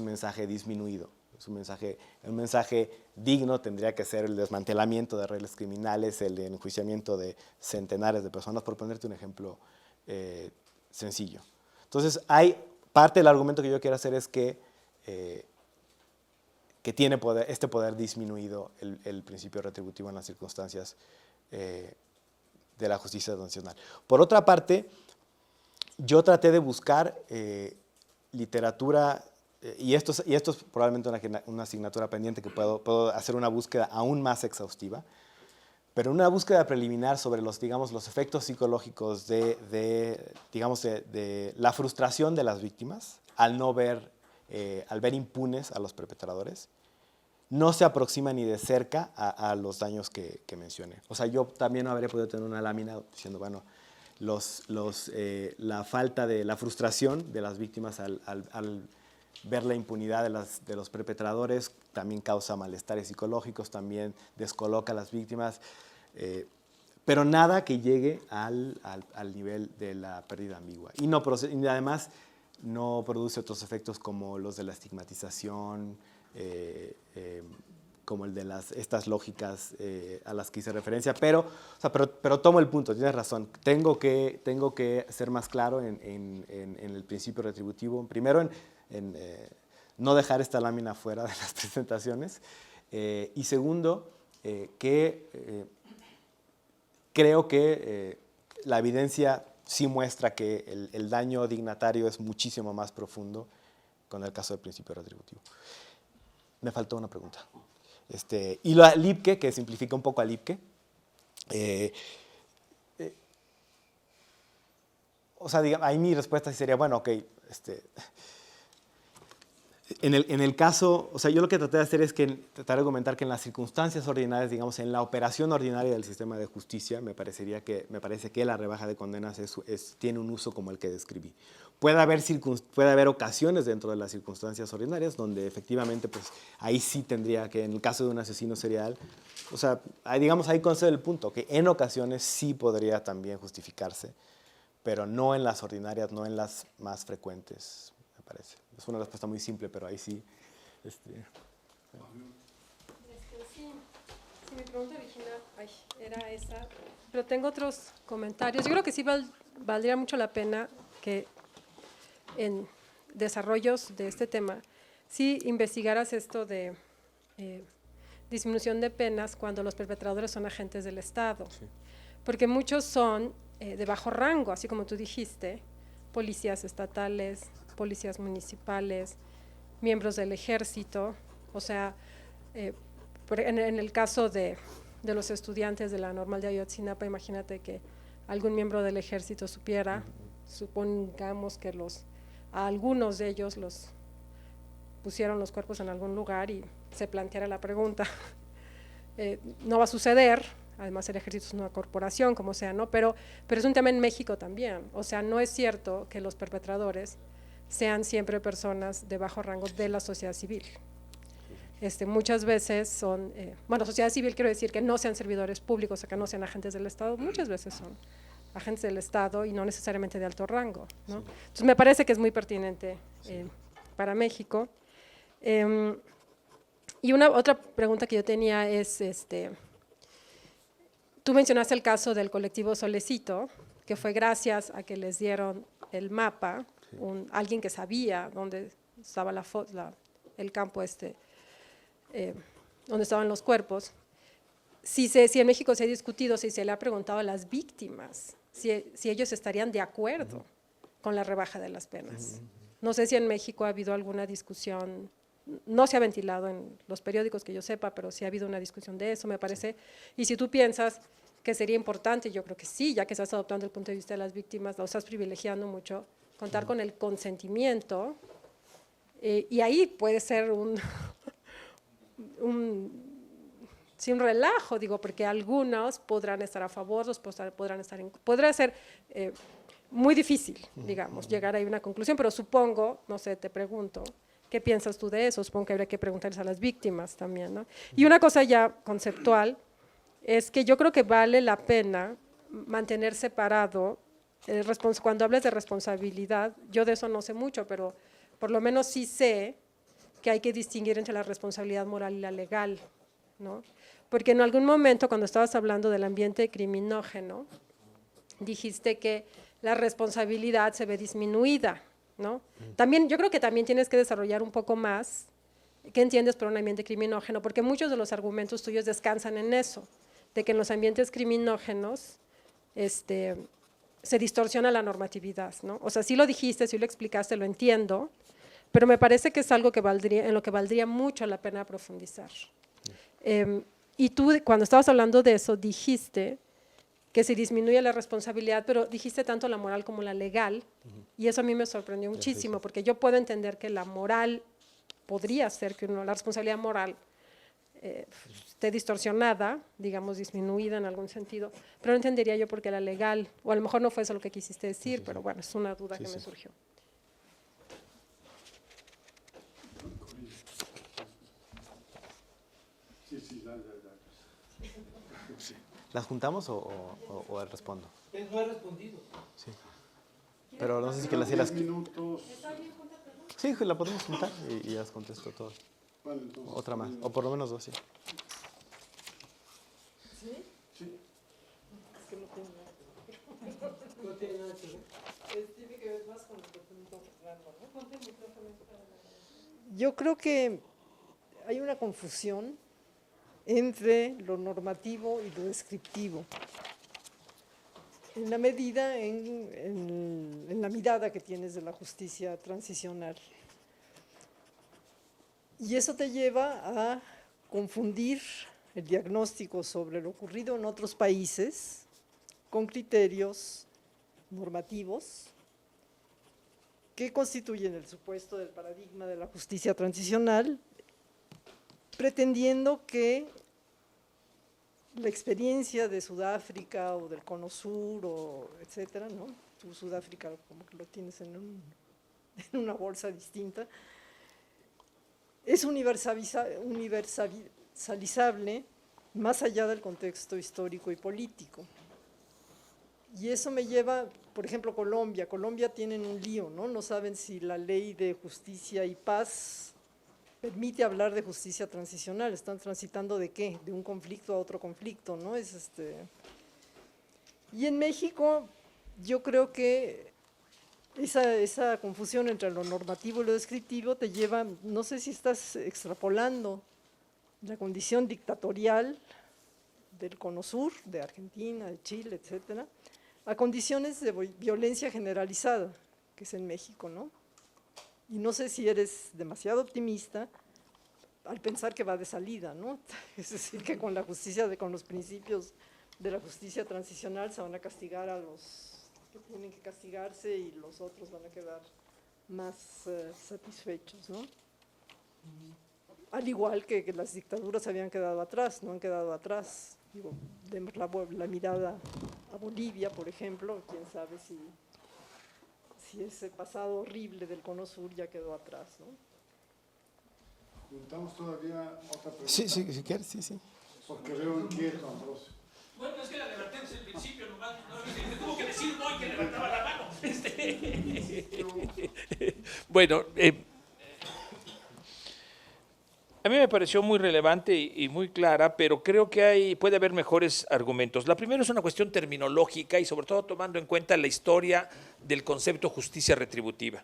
mensaje disminuido. Es un mensaje digno, tendría que ser el desmantelamiento de redes criminales, el enjuiciamiento de centenares de personas, por ponerte un ejemplo sencillo. Entonces, parte del argumento que yo quiero hacer es que tiene este poder disminuido el principio retributivo en las circunstancias de la justicia transicional. Por otra parte, yo traté de buscar literatura, y esto es probablemente una asignatura pendiente que puedo hacer una búsqueda aún más exhaustiva, pero una búsqueda preliminar sobre los efectos psicológicos de la frustración de las víctimas al ver impunes a los perpetradores, no se aproxima ni de cerca a los daños que mencioné. O sea, yo también no habría podido tener una lámina diciendo, bueno, la falta de la frustración de las víctimas al ver la impunidad de los perpetradores también causa malestares psicológicos, también descoloca a las víctimas, pero nada que llegue al nivel de la pérdida ambigua. Y además no produce otros efectos como los de la estigmatización, como el de estas lógicas a las que hice referencia, pero tomo el punto, tienes razón, tengo que ser más claro en el principio retributivo, primero en no dejar esta lámina fuera de las presentaciones, y segundo, creo que la evidencia sí muestra que el daño dignatario es muchísimo más profundo con el caso del principio retributivo. Me faltó una pregunta. Y la Lipke, que simplifica un poco a Lipke, o sea, ahí mi respuesta sería, bueno, ok, en el caso, o sea, yo lo que traté de hacer es tratar de argumentar que en las circunstancias ordinarias, digamos, en la operación ordinaria del sistema de justicia, me parece que la rebaja de condenas tiene un uso como el que describí. Puede haber ocasiones dentro de las circunstancias ordinarias donde efectivamente, pues, ahí sí tendría que, en el caso de un asesino serial, o sea, ahí concedo el punto, que en ocasiones sí podría también justificarse, pero no en las ordinarias, no en las más frecuentes, me parece. Es una respuesta muy simple, pero ahí sí. Sí, mi pregunta original era esa, pero tengo otros comentarios. Yo creo que sí valdría mucho la pena que en desarrollos de este tema sí investigaras esto de disminución de penas cuando los perpetradores son agentes del Estado, sí. Porque muchos son de bajo rango, así como tú dijiste, policías estatales, policías municipales, miembros del ejército, o sea, en el caso de los estudiantes de la Normal de Ayotzinapa, imagínate que algún miembro del ejército supiera, supongamos que a algunos de ellos los pusieron los cuerpos en algún lugar y se planteara la pregunta, no va a suceder, además el ejército es una corporación, como sea, ¿no? Pero es un tema en México también, o sea, no es cierto que los perpetradores sean siempre personas de bajo rango de la sociedad civil. Muchas veces son, bueno, sociedad civil quiero decir que no sean servidores públicos o que no sean agentes del Estado, muchas veces son agentes del Estado y no necesariamente de alto rango, ¿no? Entonces me parece que es muy pertinente para México. Y otra pregunta que yo tenía es, tú mencionaste el caso del colectivo Solecito, que fue gracias a que les dieron el mapa, alguien que sabía dónde estaba el campo donde estaban los cuerpos. Si en México se ha discutido, si se le ha preguntado a las víctimas, si ellos estarían de acuerdo con la rebaja de las penas. No sé si en México ha habido alguna discusión, no se ha ventilado en los periódicos que yo sepa, pero sí ha habido una discusión de eso, me parece. Y si tú piensas que sería importante, yo creo que sí, ya que estás adoptando el punto de vista de las víctimas, lo estás privilegiando mucho, contar con el consentimiento, y ahí puede ser un relajo, digo, porque algunos podrán estar a favor, otros podrán estar en contra. Podrá ser muy difícil, digamos, llegar a una conclusión, pero supongo, no sé, te pregunto, ¿qué piensas tú de eso? Supongo que habría que preguntarles a las víctimas también, ¿no? Y una cosa ya conceptual es que yo creo que vale la pena mantener separado, cuando hables de responsabilidad, yo de eso no sé mucho, pero por lo menos sí sé que hay que distinguir entre la responsabilidad moral y la legal, ¿no? Porque en algún momento, cuando estabas hablando del ambiente criminógeno, dijiste que la responsabilidad se ve disminuida, ¿no? También, yo creo que también tienes que desarrollar un poco más qué entiendes por un ambiente criminógeno, porque muchos de los argumentos tuyos descansan en eso, de que en los ambientes criminógenos se distorsiona la normatividad, ¿no? O sea, sí lo dijiste, sí lo explicaste, lo entiendo, pero me parece que es algo en lo que valdría mucho la pena profundizar. Y tú, cuando estabas hablando de eso, dijiste que se disminuye la responsabilidad, pero dijiste tanto la moral como la legal, y eso a mí me sorprendió muchísimo, porque yo puedo entender que la moral podría ser que la responsabilidad moral esté distorsionada, digamos, disminuida en algún sentido, pero no entendería yo por qué la legal, o a lo mejor no fue eso lo que quisiste decir, pero bueno, es una duda que me surgió. ¿Las juntamos o respondo? No he respondido. Sí. Pero no sé si que las... 10 minutos. Sí, la podemos juntar y ya las contesto todas. Bueno, entonces, otra más, o por lo menos dos, sí. ¿Sí? Sí. Es que no tiene nada. No tiene nada que ver. Tiene que ver más con lo que preguntó Fernando, ¿no? Ponte el micrófono para la... Yo creo que hay una confusión entre lo normativo y lo descriptivo. En la medida, en la mirada que tienes de la justicia transicional. Y eso te lleva a confundir el diagnóstico sobre lo ocurrido en otros países con criterios normativos que constituyen el supuesto del paradigma de la justicia transicional, pretendiendo que la experiencia de Sudáfrica o del Cono Sur, o etcétera, ¿no? Tú Sudáfrica como que lo tienes en una bolsa distinta, es universalizable más allá del contexto histórico y político. Y eso me lleva, por ejemplo, Colombia. Colombia tienen un lío, ¿no? No saben si la ley de justicia y paz permite hablar de justicia transicional. Están transitando ¿de qué? De un conflicto a otro conflicto, ¿no? Y en México yo creo que esa confusión entre lo normativo y lo descriptivo te lleva, no sé si estás extrapolando la condición dictatorial del Cono Sur, de Argentina, de Chile, etcétera, a condiciones de violencia generalizada, que es en México, ¿no? Y no sé si eres demasiado optimista al pensar que va de salida, ¿no? Es decir, que con la justicia, con los principios de la justicia transicional se van a castigar a los que tienen que castigarse y los otros van a quedar más satisfechos, ¿no? Al igual que las dictaduras habían quedado atrás, no han quedado atrás. Digo, demos la mirada a Bolivia, por ejemplo, quién sabe si ese pasado horrible del Cono Sur ya quedó atrás, ¿no? Juntamos todavía otra pregunta. Sí, sí, si quieres, sí, sí. Porque veo inquieto, Ambrosio. Bueno, es que la levanté desde el principio, nomás, no, me tuvo que decir hoy que levantaba la mano. Bueno, a mí me pareció muy relevante y muy clara, pero creo que puede haber mejores argumentos. La primera es una cuestión terminológica y sobre todo tomando en cuenta la historia del concepto justicia retributiva.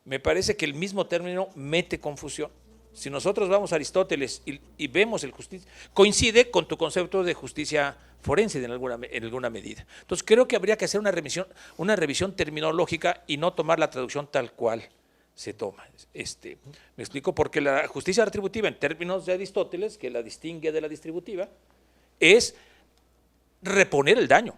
Me parece que el mismo término mete confusión. Si nosotros vamos a Aristóteles y vemos el justicia, coincide con tu concepto de justicia forense en alguna medida. Entonces creo que habría que hacer una revisión terminológica y no tomar la traducción tal cual se toma. Me explico, porque la justicia retributiva en términos de Aristóteles, que la distingue de la distributiva, es reponer el daño.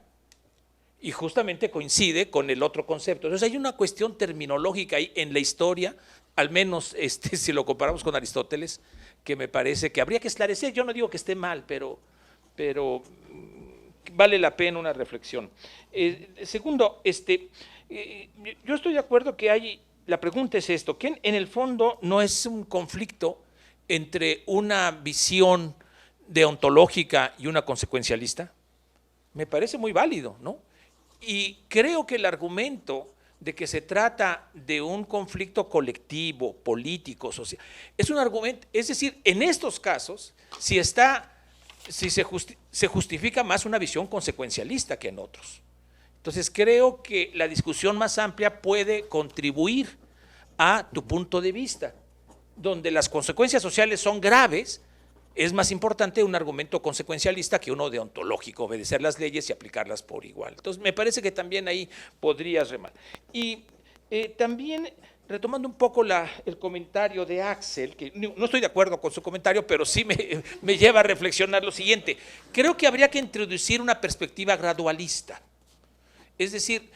Y justamente coincide con el otro concepto. Entonces hay una cuestión terminológica ahí en la historia, al menos si lo comparamos con Aristóteles, que me parece que habría que esclarecer. Yo no digo que esté mal, pero vale la pena una reflexión. Segundo, yo estoy de acuerdo que la pregunta es esto, que en el fondo no es un conflicto entre una visión deontológica y una consecuencialista. Me parece muy válido, ¿no? Y creo que el argumento de que se trata de un conflicto colectivo, político, social, es un argumento, es decir, en estos casos, se justifica más una visión consecuencialista que en otros. Entonces creo que la discusión más amplia puede contribuir a tu punto de vista, donde las consecuencias sociales son graves. Es más importante un argumento consecuencialista que uno deontológico, obedecer las leyes y aplicarlas por igual. Entonces, me parece que también ahí podrías remar. Y también, retomando un poco el comentario de Axel, que no estoy de acuerdo con su comentario, pero sí me lleva a reflexionar lo siguiente. Creo que habría que introducir una perspectiva gradualista. Es decir,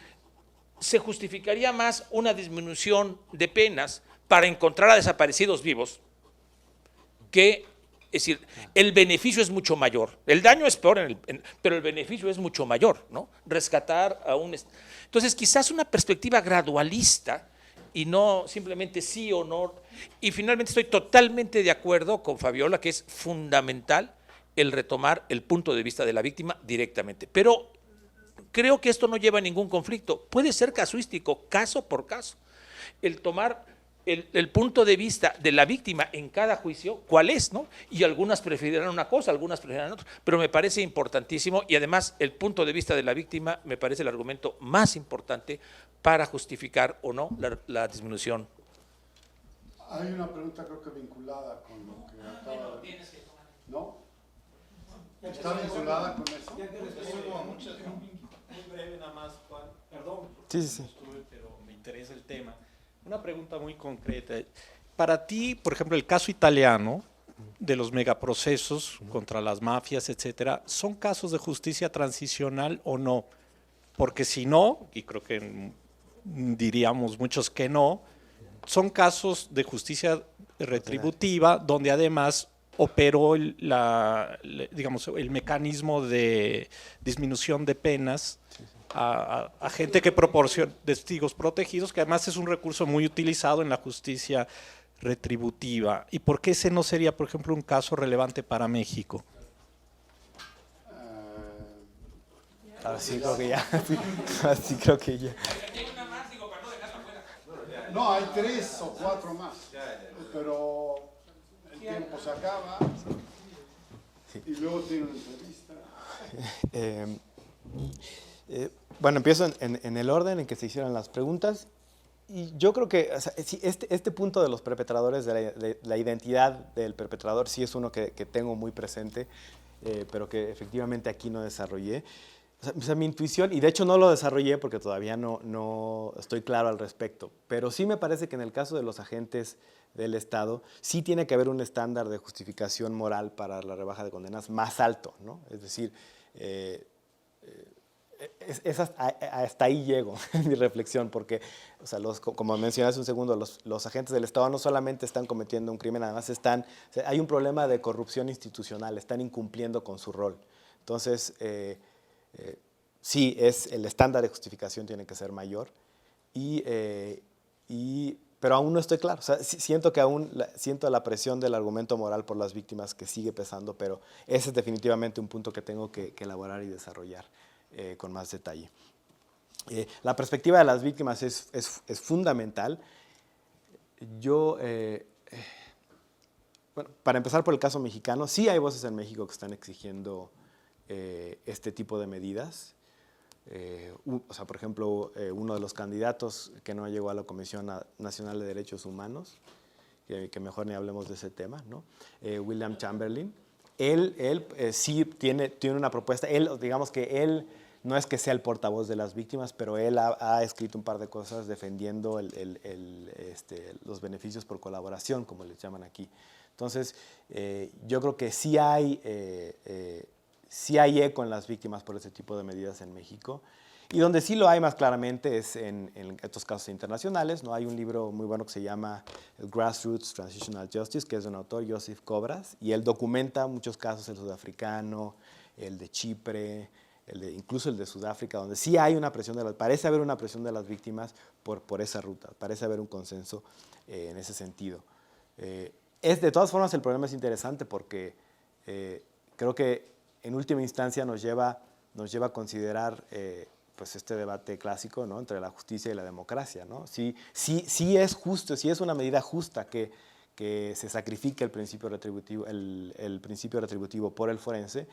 se justificaría más una disminución de penas para encontrar a desaparecidos vivos que... Es decir, el beneficio es mucho mayor. El daño es peor, pero el beneficio es mucho mayor, ¿no? Rescatar a un... Entonces, quizás una perspectiva gradualista y no simplemente sí o no. Y finalmente estoy totalmente de acuerdo con Fabiola que es fundamental el retomar el punto de vista de la víctima directamente. Pero creo que esto no lleva a ningún conflicto. Puede ser casuístico, caso por caso. El tomar... El punto de vista de la víctima en cada juicio, ¿cuál es? ¿No? Y algunas preferirán una cosa, algunas preferirán otra, pero me parece importantísimo y además el punto de vista de la víctima me parece el argumento más importante para justificar o no la disminución. Hay una pregunta creo que vinculada con lo que acaba de... ¿No? ¿Está vinculada con eso? Muy breve nada más, Juan. Perdón. Sí. Pero me interesa el tema. Una pregunta muy concreta. Para ti, por ejemplo, el caso italiano de los megaprocesos contra las mafias, etcétera, ¿son casos de justicia transicional o no? Porque si no, y creo que diríamos muchos que no, son casos de justicia retributiva donde además operó digamos, el mecanismo de disminución de penas a gente que proporciona testigos protegidos, que además es un recurso muy utilizado en la justicia retributiva. ¿Y por qué ese no sería, por ejemplo, un caso relevante para México? Sí, creo que ya. Sí, creo que ya. No, hay 3 o 4 más, pero el tiempo se acaba y luego tiene una entrevista. Bueno, empiezo en el orden en que se hicieron las preguntas. Y yo creo que sí, este punto de los perpetradores, de la identidad del perpetrador, sí es uno que tengo muy presente, pero que efectivamente aquí no desarrollé. O sea, mi intuición, y de hecho no lo desarrollé porque todavía no estoy claro al respecto, pero sí me parece que en el caso de los agentes del Estado, sí tiene que haber un estándar de justificación moral para la rebaja de condenas más alto, ¿no? Es decir, hasta ahí llego en mi reflexión, porque, o sea, como mencioné hace un segundo, los agentes del Estado no solamente están cometiendo un crimen, además hay un problema de corrupción institucional, están incumpliendo con su rol. Entonces, sí, el estándar de justificación tiene que ser mayor, pero aún no estoy claro. O sea, siento que siento la presión del argumento moral por las víctimas que sigue pesando, pero ese es definitivamente un punto que tengo que elaborar y desarrollar con más detalle. La perspectiva de las víctimas es fundamental. Bueno, para empezar por el caso mexicano, sí hay voces en México que están exigiendo este tipo de medidas. O sea, por ejemplo, uno de los candidatos que no llegó a la Comisión Nacional de Derechos Humanos, que mejor ni hablemos de ese tema, ¿no? William Chamberlain, él sí tiene una propuesta. Digamos que él no es que sea el portavoz de las víctimas, pero él ha escrito un par de cosas defendiendo los beneficios por colaboración, como les llaman aquí. Entonces, yo creo que sí hay eco en las víctimas por ese tipo de medidas en México. Y donde sí lo hay más claramente es en estos casos internacionales, ¿no? Hay un libro muy bueno que se llama Grassroots Transitional Justice, que es de un autor, Joseph Cobras, y él documenta muchos casos, el sudafricano, el de Chipre, incluso el de Sudáfrica, donde sí hay una presión, parece haber una presión de las víctimas por esa ruta, parece haber un consenso en ese sentido. De todas formas, el problema es interesante porque creo que en última instancia nos lleva a considerar pues este debate clásico, ¿no? Entre la justicia y la democracia, ¿no? Si es justo, si es una medida justa que se sacrifique el principio retributivo por el forense,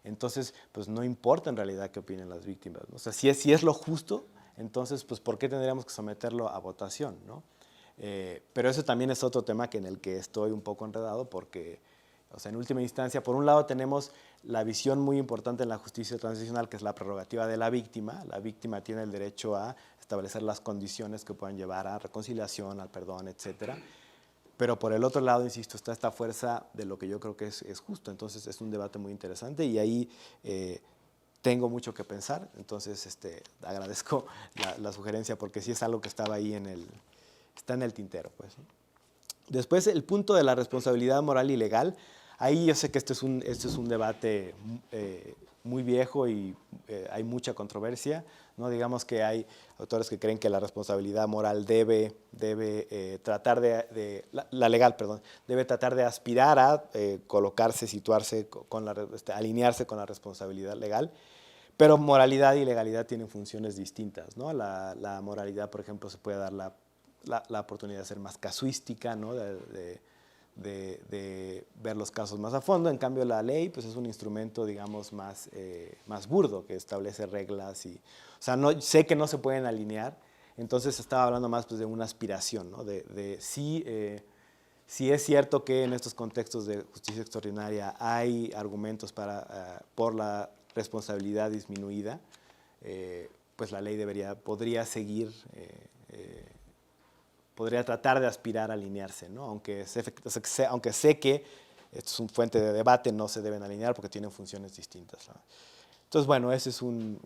entonces pues no importa en realidad qué opinen las víctimas, ¿no? O sea, si es lo justo, entonces pues ¿por qué tendríamos que someterlo a votación, ¿no? Pero eso también es otro tema en el que estoy un poco enredado porque, o sea, en última instancia, por un lado tenemos la visión muy importante en la justicia transicional, que es la prerrogativa de la víctima. La víctima tiene el derecho a establecer las condiciones que puedan llevar a reconciliación, al perdón, etc. Pero por el otro lado, insisto, está esta fuerza de lo que yo creo que es justo. Entonces es un debate muy interesante y ahí tengo mucho que pensar. Entonces agradezco la sugerencia porque sí es algo que estaba ahí está en el tintero, pues, ¿no? Después, el punto de la responsabilidad moral y legal. Ahí yo sé que este es un debate muy viejo y hay mucha controversia, ¿no? Digamos que hay autores que creen que la responsabilidad moral debe tratar la legal, perdón, debe tratar de aspirar a colocarse, situarse, alinearse con la responsabilidad legal, pero moralidad y legalidad tienen funciones distintas, ¿no? La moralidad, por ejemplo, se puede dar la oportunidad de ser más casuística, ¿no? De ver los casos más a fondo. En cambio, la ley pues, es un instrumento, digamos, más burdo, que establece reglas. O sea, sé que no se pueden alinear, entonces estaba hablando más pues, de una aspiración, ¿no? Sí es cierto que en estos contextos de justicia extraordinaria hay argumentos por la responsabilidad disminuida, pues la ley podría seguir podría tratar de aspirar a alinearse, ¿no? Aunque sé que esto es una fuente de debate, no se deben alinear porque tienen funciones distintas, ¿no? Entonces, bueno, esa es una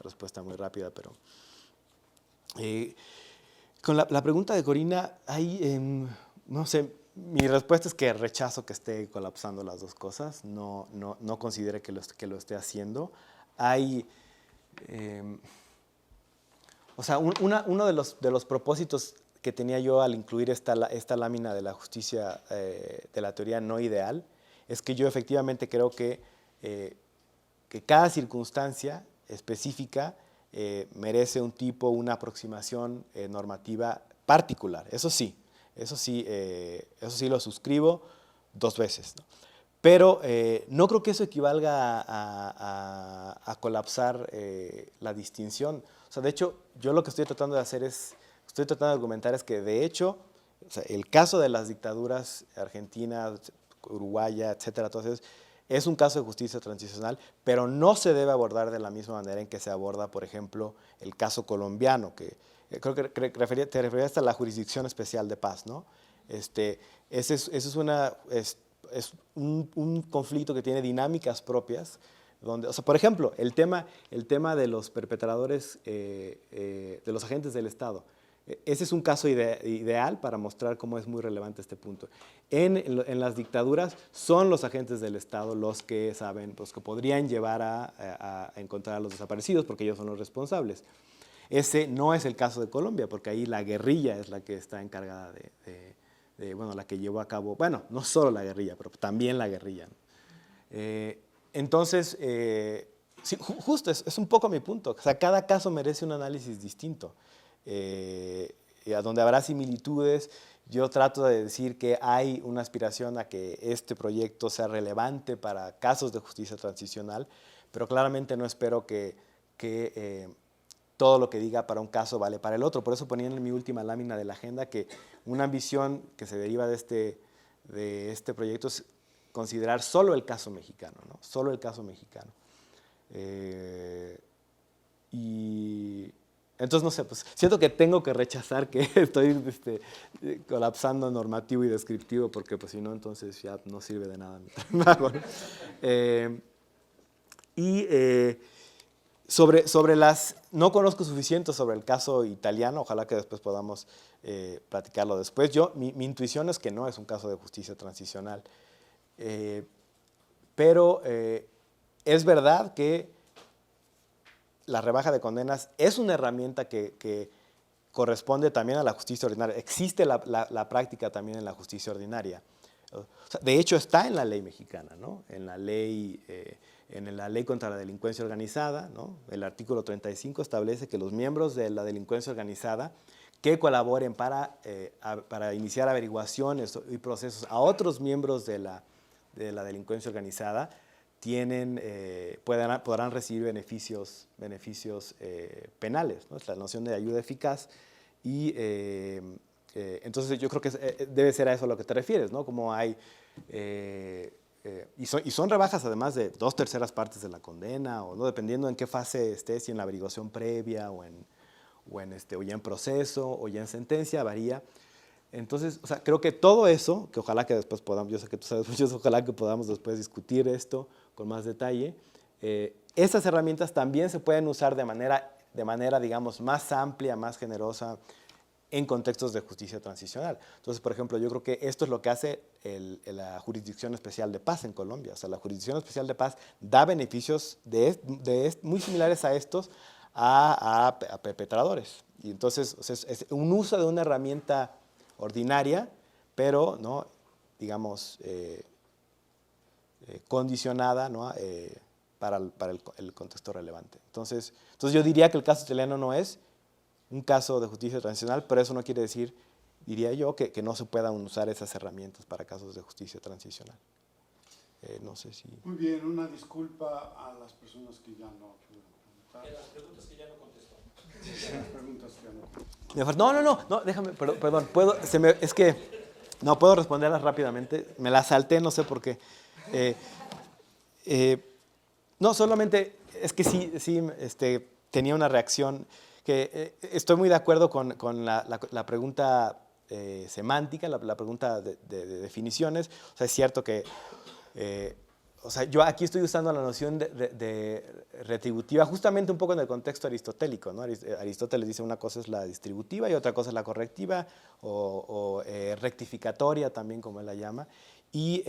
respuesta muy rápida, pero... con la pregunta de Corina, no sé, mi respuesta es que rechazo que esté colapsando las dos cosas, no considere que lo esté haciendo. O sea, uno de los propósitos que tenía yo al incluir esta lámina de la justicia de la teoría no ideal es que yo efectivamente creo que cada circunstancia específica merece una aproximación normativa particular. Eso sí lo suscribo 2 veces, ¿no? Pero no creo que eso equivalga a colapsar la distinción. O sea, de hecho, yo lo que estoy tratando de argumentar es que, de hecho, o sea, el caso de las dictaduras argentina, uruguaya, etcétera, entonces, es un caso de justicia transicional, pero no se debe abordar de la misma manera en que se aborda, por ejemplo, el caso colombiano, que creo que te referías a la Jurisdicción Especial de Paz, ¿no? Ese es un conflicto que tiene dinámicas propias, donde, o sea, por ejemplo, el tema de los perpetradores, de los agentes del Estado. ese es un caso ideal para mostrar cómo es muy relevante este punto. En las dictaduras son los agentes del Estado los que saben, los que podrían llevar a encontrar a los desaparecidos, porque ellos son los responsables. Ese no es el caso de Colombia, porque ahí la guerrilla es la que está encargada bueno, la que llevó a cabo, bueno, no solo la guerrilla, pero también la guerrilla, ¿no? Entonces, sí, justo es un poco mi punto. O sea, cada caso merece un análisis distinto. A donde habrá similitudes, yo trato de decir que hay una aspiración a que este proyecto sea relevante para casos de justicia transicional, pero claramente no espero que todo lo que diga para un caso vale para el otro. Por eso ponía en mi última lámina de la agenda que una ambición que se deriva de este proyecto es considerar solo el caso mexicano, ¿no? Solo el caso mexicano. Y entonces, no sé, pues siento que tengo que rechazar que estoy colapsando normativo y descriptivo, porque pues si no, entonces ya no sirve de nada mi trabajo, ¿no? Sobre no conozco suficiente sobre el caso italiano, ojalá que después podamos platicarlo después. Mi intuición es que no es un caso de justicia transicional, pero es verdad que la rebaja de condenas es una herramienta que corresponde también a la justicia ordinaria. Existe la práctica también en la justicia ordinaria. O sea, de hecho, está en la ley mexicana, ¿no? En la ley contra la delincuencia organizada, ¿no? El artículo 35 establece que los miembros de la delincuencia organizada que colaboren para iniciar averiguaciones y procesos a otros miembros de la delincuencia organizada podrán recibir beneficios penales, ¿no? Es la noción de ayuda eficaz. Y entonces yo creo que debe ser a eso a lo que te refieres, ¿no? Como hay, y son rebajas además de 2/3 partes de la condena, o no, dependiendo en qué fase estés, si en la averiguación previa o ya en proceso o ya en sentencia, varía. Entonces, o sea, creo que todo eso, que ojalá que después podamos, yo sé que tú sabes mucho, ojalá que podamos después discutir esto con más detalle, estas herramientas también se pueden usar de manera, digamos, más amplia, más generosa, en contextos de justicia transicional. Entonces, por ejemplo, yo creo que esto es lo que hace la Jurisdicción Especial de Paz en Colombia. O sea, la Jurisdicción Especial de Paz da beneficios muy similares a estos a perpetradores. Y entonces, o sea, es un uso de una herramienta ordinaria, pero, ¿no?, digamos, condicionada, ¿no?, para el contexto relevante. Entonces yo diría que el caso italiano no es un caso de justicia transicional, pero eso no quiere decir, diría yo, que no se puedan usar esas herramientas para casos de justicia transicional. No sé si... Muy bien, una disculpa a las personas que ya no pudieron preguntar. Las preguntas que ya no contestó. Las preguntas que ya no contestó. No, déjame, perdón, puedo responderlas rápidamente. Me las salté, no sé por qué. No, solamente es que sí, tenía una reacción que estoy muy de acuerdo con la pregunta semántica, la pregunta de definiciones. O sea, es cierto que, o sea, yo aquí estoy usando la noción de retributiva justamente un poco en el contexto aristotélico, ¿no? Aristóteles dice una cosa es la distributiva y otra cosa es la correctiva o rectificatoria también, como él la llama. Y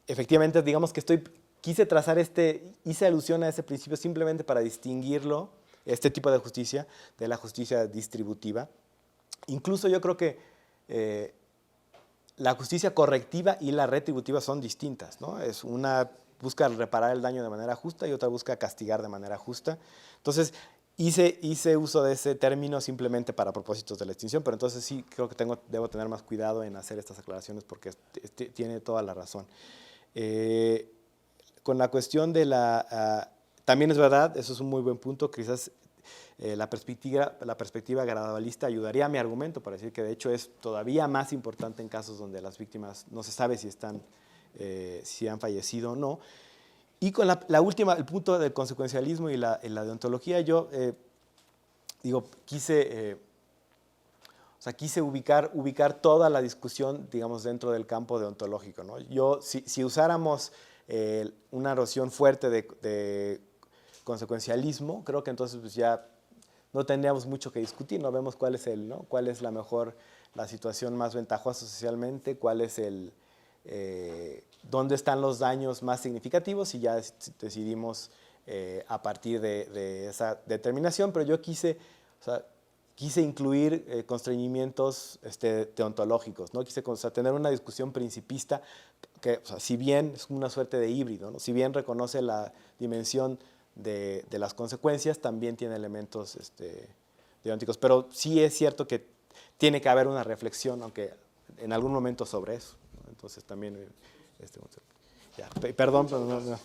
efectivamente, digamos que quise trazar hice alusión a ese principio simplemente para distinguirlo, este tipo de justicia, de la justicia distributiva. Incluso yo creo que la justicia correctiva y la retributiva son distintas, ¿no? Una busca reparar el daño de manera justa y otra busca castigar de manera justa. Entonces, hice uso de ese término simplemente para propósitos de la extinción, pero entonces sí creo que debo tener más cuidado en hacer estas aclaraciones porque tiene toda la razón. Con la cuestión de también es verdad, eso es un muy buen punto, quizás la perspectiva gradualista ayudaría a mi argumento para decir que de hecho es todavía más importante en casos donde las víctimas no se sabe si han fallecido o no. Y con la última, el punto del consecuencialismo y la deontología, yo quise ubicar toda la discusión, digamos, dentro del campo deontológico, ¿no? Si usáramos una erosión fuerte de consecuencialismo, creo que entonces pues ya no tendríamos mucho que discutir, no vemos cuál es cuál es la situación más ventajosa socialmente, cuál es dónde están los daños más significativos y ya decidimos a partir de esa determinación, pero yo quise incluir constreñimientos deontológicos, ¿no? Quise tener una discusión principista que, si bien es una suerte de híbrido, ¿no? Si bien reconoce la dimensión de las consecuencias, también tiene elementos deontóicos. Pero sí es cierto que tiene que haber una reflexión, aunque en algún momento, sobre eso, ¿no? Entonces también... perdón, pero no.